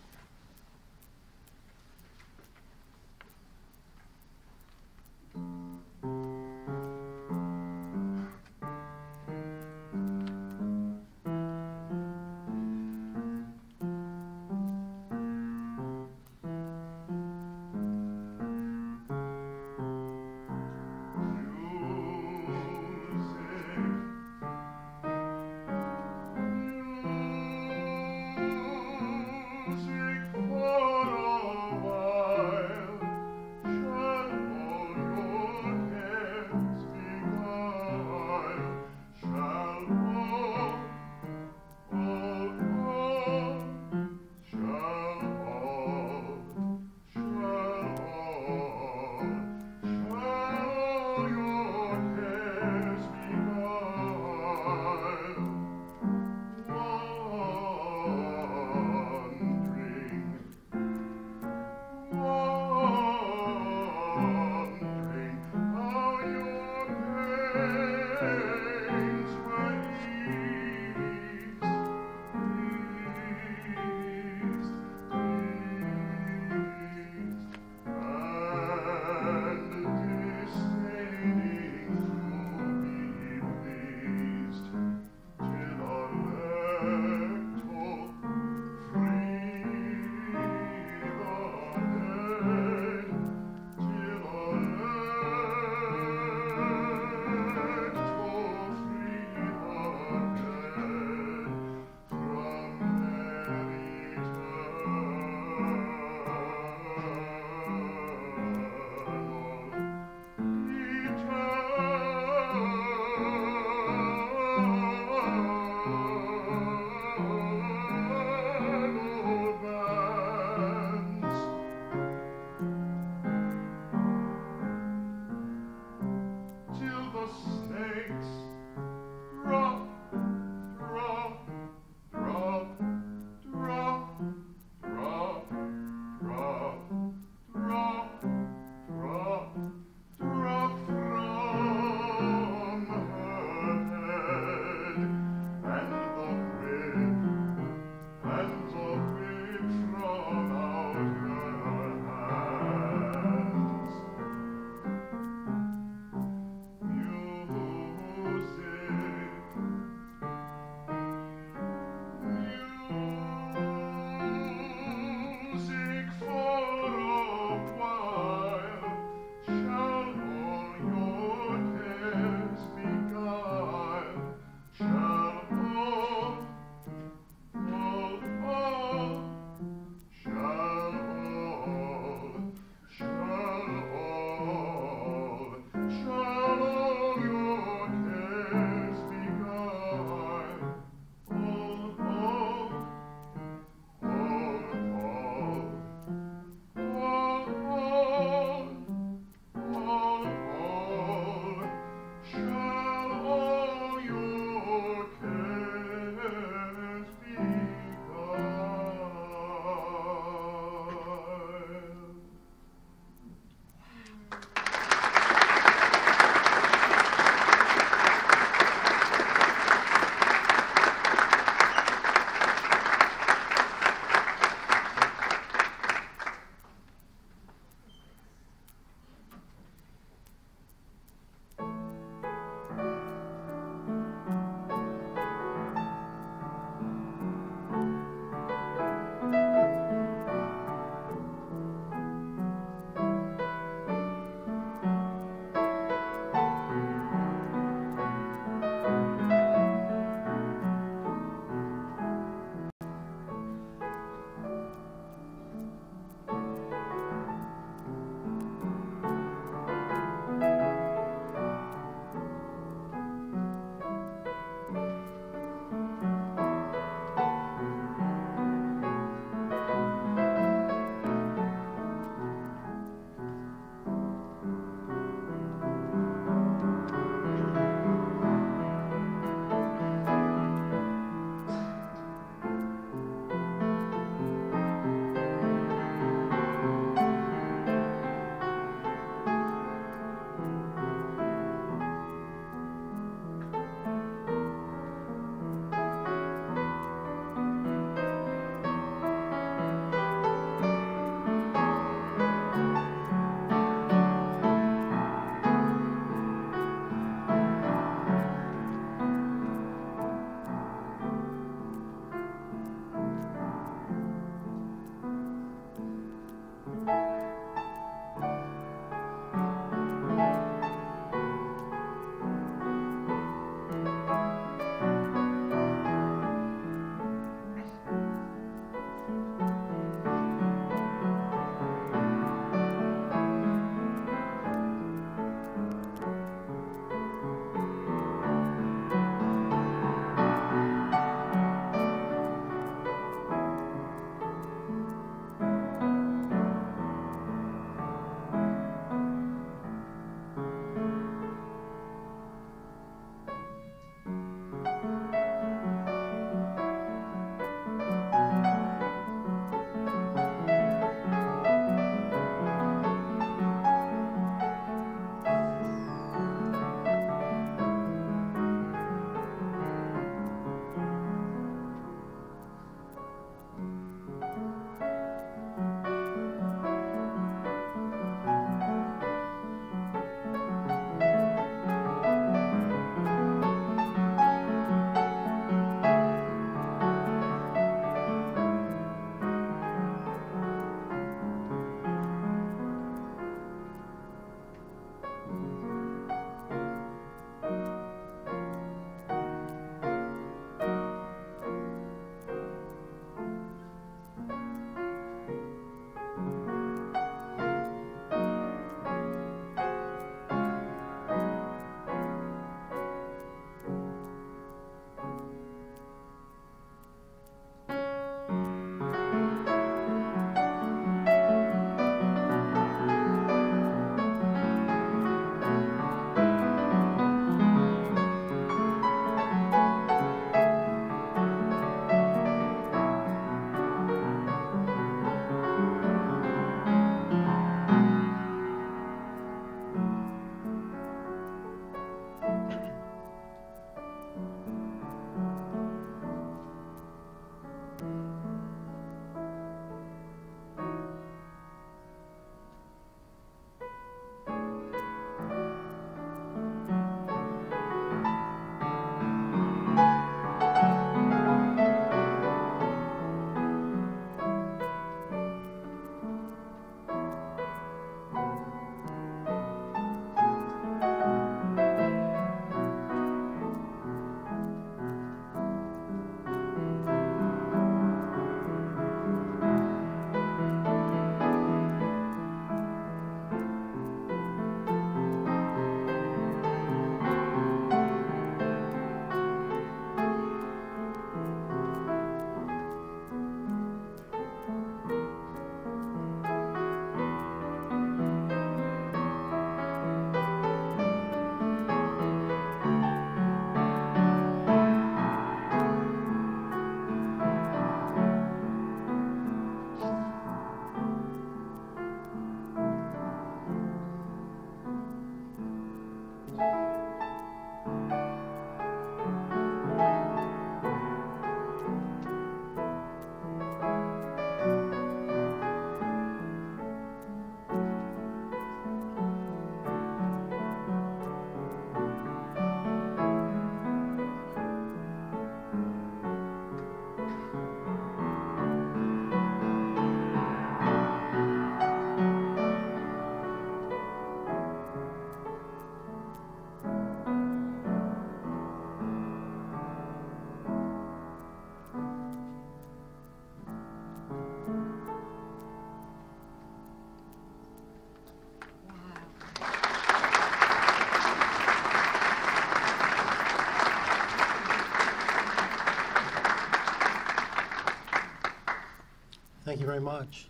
C: Thank you very much.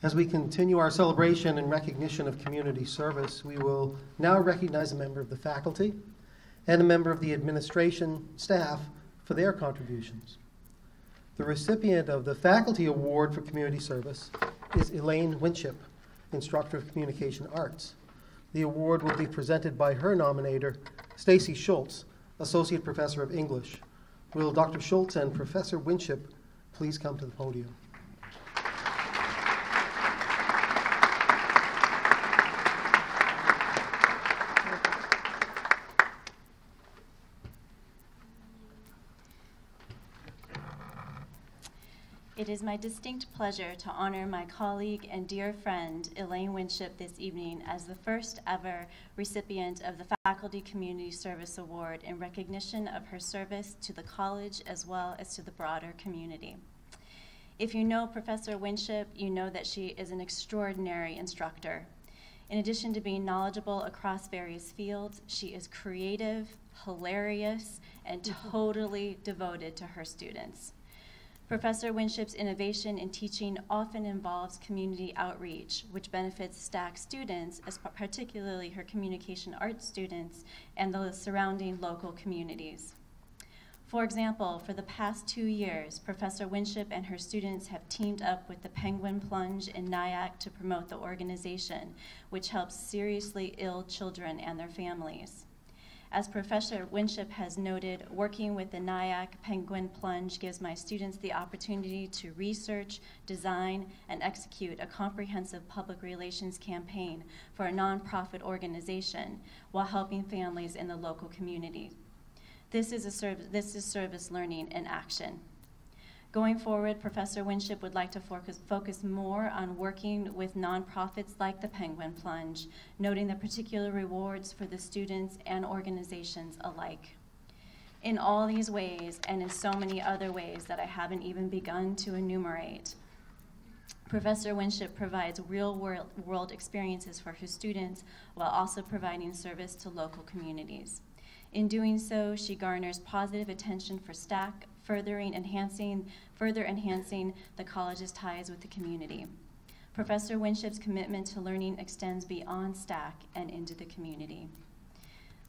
C: As we continue our celebration in recognition of community service, we will now recognize a member of the faculty and a member of the administration staff for their contributions. The recipient of the Faculty Award for Community Service is Elaine Winship, Instructor of Communication Arts. The award will be presented by her nominator, Stacy Schultz, Associate Professor of English. Will Dr. Schultz and Professor Winship please come to the podium?
I: It is my distinct pleasure to honor my colleague and dear friend, Elaine Winship, this evening as the first ever recipient of the Faculty Community Service Award in recognition of her service to the college as well as to the broader community. If you know Professor Winship, you know that she is an extraordinary instructor. In addition to being knowledgeable across various fields, she is creative, hilarious, and totally devoted to her students. Professor Winship's innovation in teaching often involves community outreach, which benefits STAC students, particularly her communication arts students, and the surrounding local communities. For example, for the past 2 years, Professor Winship and her students have teamed up with the Penguin Plunge in Nyack to promote the organization, which helps seriously ill children and their families. As Professor Winship has noted, working with the Nyack Penguin Plunge gives my students the opportunity to research, design, and execute a comprehensive public relations campaign for a nonprofit organization while helping families in the local community. This is service learning in action. Going forward, Professor Winship would like to focus more on working with nonprofits like the Penguin Plunge, noting the particular rewards for the students and organizations alike. In all these ways, and in so many other ways that I haven't even begun to enumerate, Professor Winship provides real-world experiences for her students while also providing service to local communities. In doing so, she garners positive attention for STAC, further enhancing the college's ties with the community. Professor Winship's commitment to learning extends beyond STAC and into the community.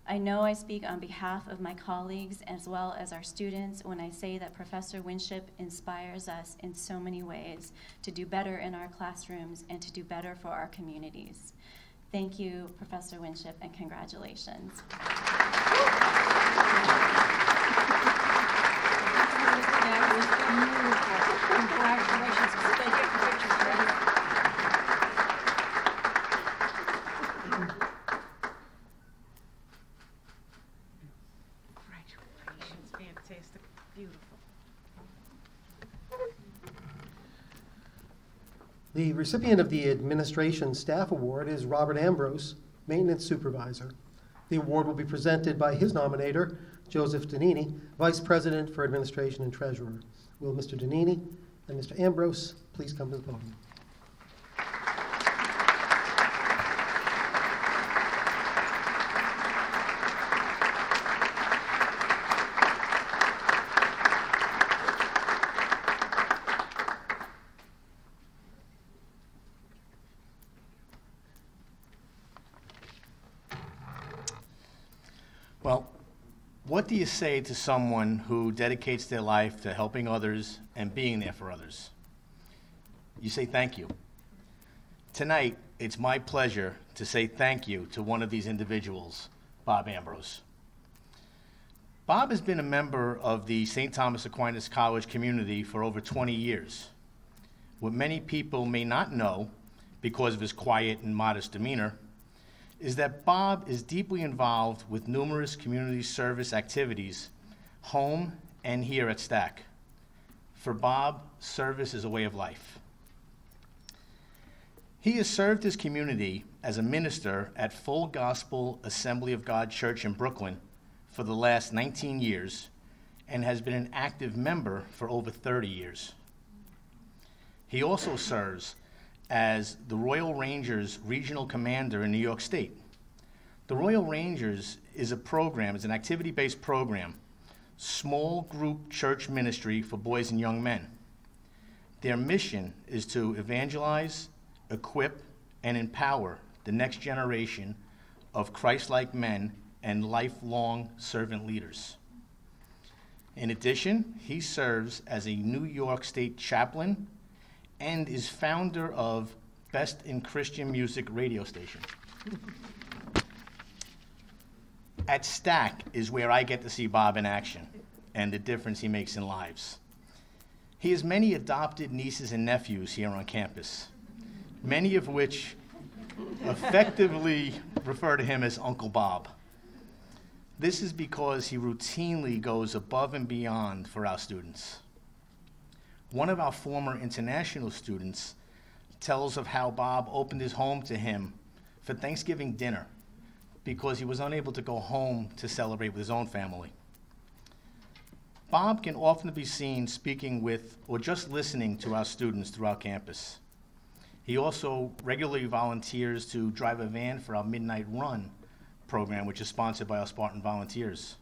I: I know I speak on behalf of my colleagues as well as our students when I say that Professor Winship inspires us in so many ways to do better in our classrooms and to do better for our communities. Thank you, Professor Winship, and congratulations.
J: Congratulations. Stay here for pictures, ready? Congratulations. Fantastic. Beautiful.
C: The recipient of the Administration Staff Award is Robert Ambrose, Maintenance Supervisor. The award will be presented by his nominator, Joseph Donini, Vice President for Administration and Treasurer. Will Mr. Donini and Mr. Ambrose please come to the podium?
K: Well, what do you say to someone who dedicates their life to helping others and being there for others? You say thank you. Tonight, it's my pleasure to say thank you to one of these individuals, Bob Ambrose. Bob has been a member of the St. Thomas Aquinas College community for over 20 years. What many people may not know, because of his quiet and modest demeanor, is that Bob is deeply involved with numerous community service activities, home and here at STAC. For Bob, service is a way of life. He has served his community as a minister at Full Gospel Assembly of God Church in Brooklyn for the last 19 years and has been an active member for over 30 years. He also serves as the Royal Rangers Regional Commander in New York State. The Royal Rangers is a program, it's an activity-based program, small group church ministry for boys and young men. Their mission is to evangelize, equip, and empower the next generation of Christ-like men and lifelong servant leaders. In addition, he serves as a New York State chaplain and is founder of Best in Christian Music radio station. At Stack is where I get to see Bob in action and the difference he makes in lives. He has many adopted nieces and nephews here on campus, many of which effectively refer to him as Uncle Bob. This is because he routinely goes above and beyond for our students. One of our former international students tells of how Bob opened his home to him for Thanksgiving dinner because he was unable to go home to celebrate with his own family. Bob can often be seen speaking with or just listening to our students throughout campus. He also regularly volunteers to drive a van for our Midnight Run program, which is sponsored by our Spartan volunteers.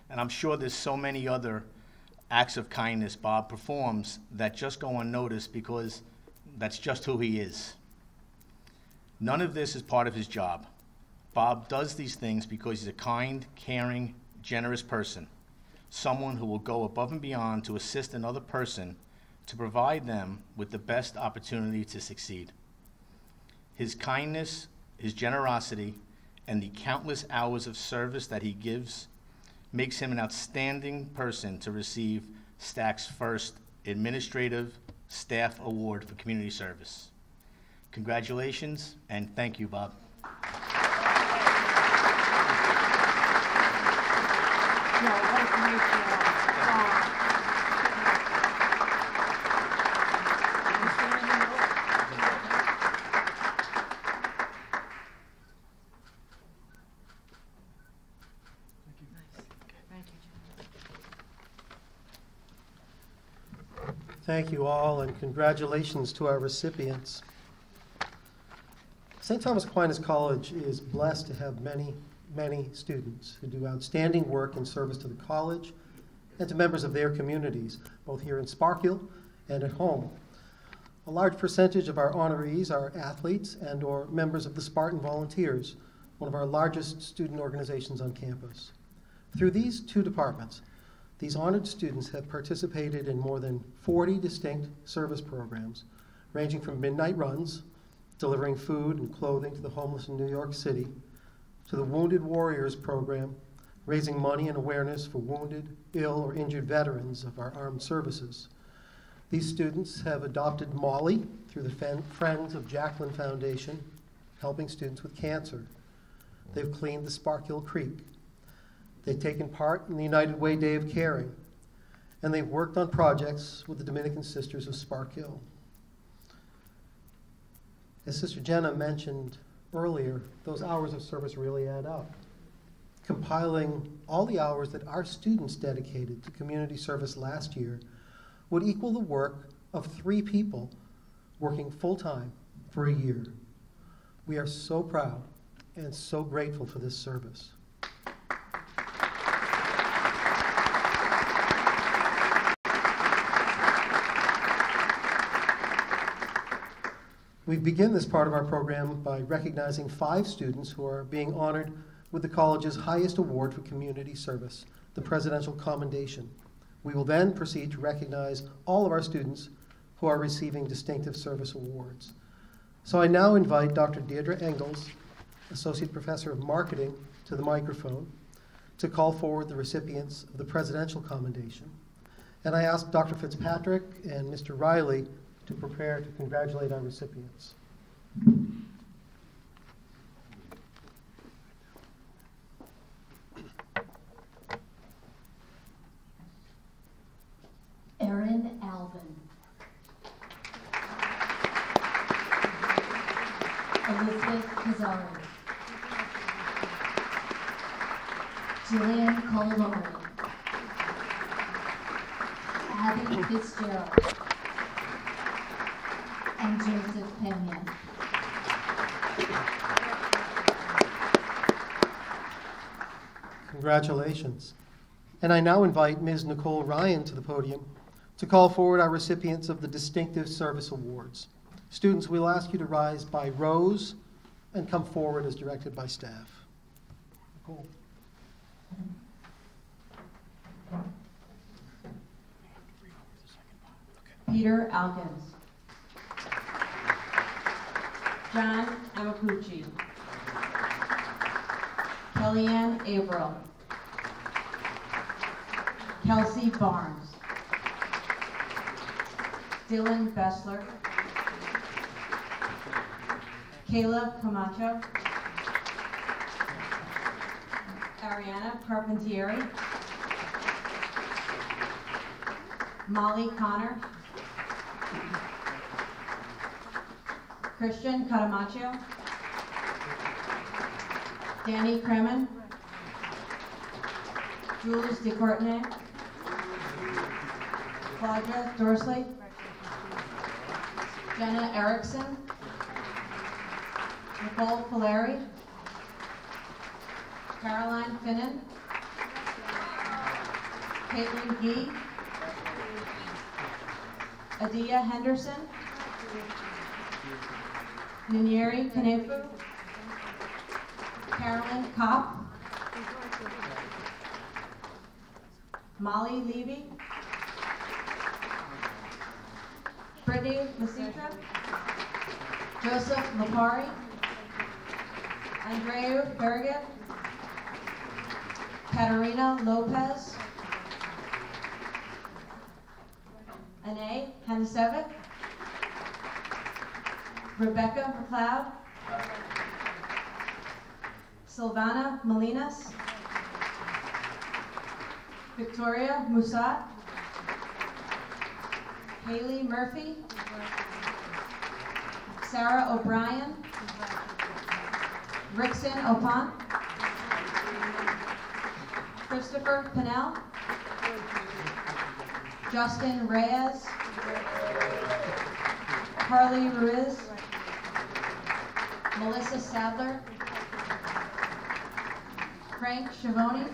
K: And I'm sure there's so many other acts of kindness Bob performs that just go unnoticed because that's just who he is. None of this is part of his job. Bob does these things because he's a kind, caring, generous person, someone who will go above and beyond to assist another person to provide them with the best opportunity to succeed. His kindness, his generosity, and the countless hours of service that he gives makes him an outstanding person to receive Stack's first Administrative Staff Award for Community Service. Congratulations, and thank you, Bob.
C: Thank you all, and congratulations to our recipients. St. Thomas Aquinas College is blessed to have many, many students who do outstanding work in service to the college and to members of their communities, both here in Sparkhill and at home. A large percentage of our honorees are athletes and or members of the Spartan Volunteers, one of our largest student organizations on campus. Through these two departments, these honored students have participated in more than 40 distinct service programs, ranging from midnight runs, delivering food and clothing to the homeless in New York City, to the Wounded Warriors program, raising money and awareness for wounded, ill, or injured veterans of our armed services. These students have adopted Molly through the Friends of Jacqueline Foundation, helping students with cancer. They've cleaned the Sparkhill Creek. They've taken part in the United Way Day of Caring, and they've worked on projects with the Dominican Sisters of Sparkhill. As Sister Jenna mentioned earlier, those hours of service really add up. Compiling all the hours that our students dedicated to community service last year would equal the work of 3 people working full-time for a year. We are so proud and so grateful for this service. We begin this part of our program by recognizing 5 students who are being honored with the college's highest award for community service, the Presidential Commendation. We will then proceed to recognize all of our students who are receiving distinctive service awards. So I now invite Dr. Deirdre Engels, Associate Professor of Marketing, to the microphone to call forward the recipients of the Presidential Commendation. And I ask Dr. Fitzpatrick and Mr. Riley to prepare to congratulate our recipients.
L: Erin Alvin. Elizabeth Pizarro. Julian Colomoni. Abby Fitzgerald. And Joseph Pena.
C: Congratulations. And I now invite Ms. Nicole Ryan to the podium to call forward our recipients of the Distinctive Service Awards. Students, we'll ask you to rise by rows and come forward as directed by staff. Cool.
M: Peter Alkins. John Amakuchi. Kellyanne Averill. Kelsey Barnes. Dylan Bessler. Kayla Camacho. Ariana Carpentieri. Molly Connor. Christian Catamacho. Danny Kremen. Jules DeCourtenay. Claudia Dorsley. Jenna Erickson. Nicole Polari. Caroline Finnan. Caitlin Gee. Adia Henderson. Ninieri Kanefu. Carolyn Kopp. Molly Levy. Brittany Masitra. Joseph Lapari. Andreu Berget. Katerina Lopez. Ane Hanasevic. Rebecca McLeod. Silvana Molinas. Victoria Musat. Haley Murphy. Sarah O'Brien. Rickson Opan. Christopher Pinnell. Justin Reyes. Carly Ruiz. Melissa Sadler. Frank Schiavone.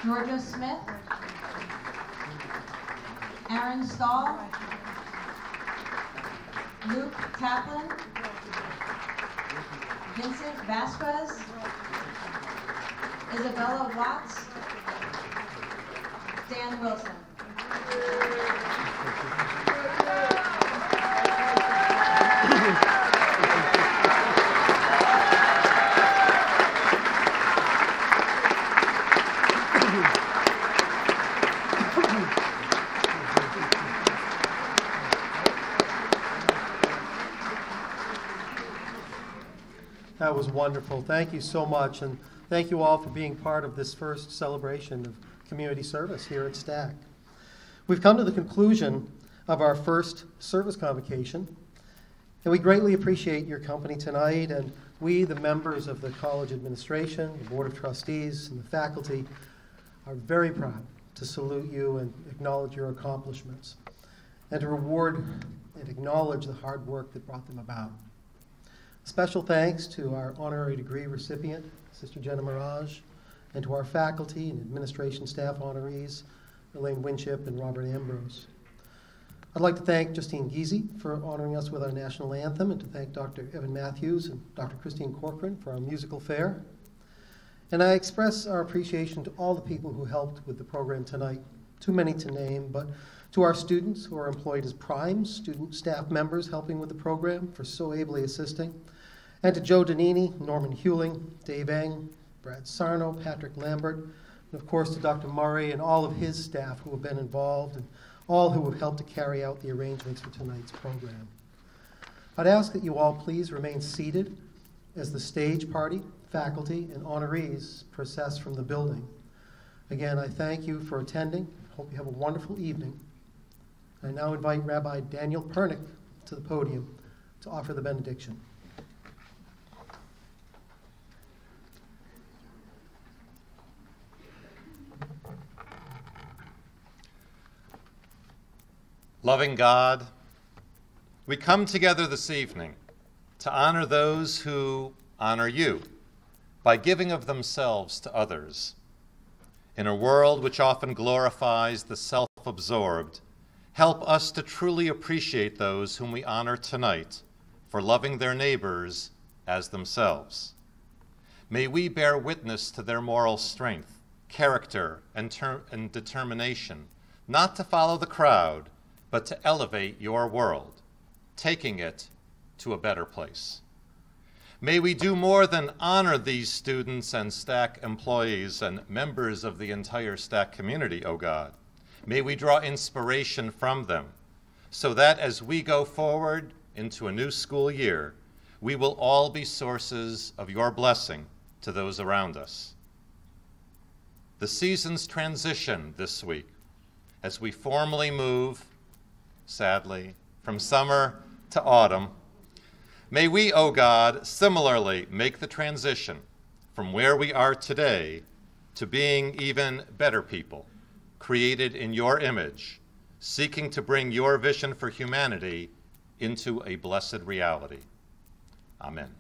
M: Georgia Smith. Aaron Stahl. Luke Kaplan. Vincent Vasquez. Isabella Watts. Dan Wilson.
C: That was wonderful. Thank you so much, and thank you all for being part of this first celebration of community service here at STAC. We've come to the conclusion of our first service convocation, and we greatly appreciate your company tonight, and we, the members of the college administration, the Board of Trustees, and the faculty, are very proud to salute you and acknowledge your accomplishments, and to reward and acknowledge the hard work that brought them about. Special thanks to our honorary degree recipient, Sister Jenna Mirage, and to our faculty and administration staff honorees, Elaine Winship and Robert Ambrose. I'd like to thank Justine Giese for honoring us with our national anthem, and to thank Dr. Evan Matthews and Dr. Christine Corcoran for our musical fare. And I express our appreciation to all the people who helped with the program tonight. Too many to name, but to our students who are employed as primes, student staff members helping with the program for so ably assisting, and to Joe Donini, Norman Hewling, Dave Eng, Brad Sarno, Patrick Lambert, and of course to Dr. Murray and all of his staff who have been involved, and all who have helped to carry out the arrangements for tonight's program. I'd ask that you all please remain seated as the stage party, faculty, and honorees process from the building. Again, I thank you for attending. Hope you have a wonderful evening. I now invite Rabbi Daniel Pernick to the podium to offer the benediction.
N: Loving God, we come together this evening to honor those who honor you by giving of themselves to others. In a world which often glorifies the self-absorbed, help us to truly appreciate those whom we honor tonight for loving their neighbors as themselves. May we bear witness to their moral strength, character, and determination, not to follow the crowd, but to elevate your world, taking it to a better place. May we do more than honor these students and STAC employees and members of the entire STAC community, O God. May we draw inspiration from them, so that as we go forward into a new school year, we will all be sources of your blessing to those around us. The seasons transition this week as we formally move, sadly, from summer to autumn. May we, O God, similarly make the transition from where we are today to being even better people, created in your image, seeking to bring your vision for humanity into a blessed reality. Amen.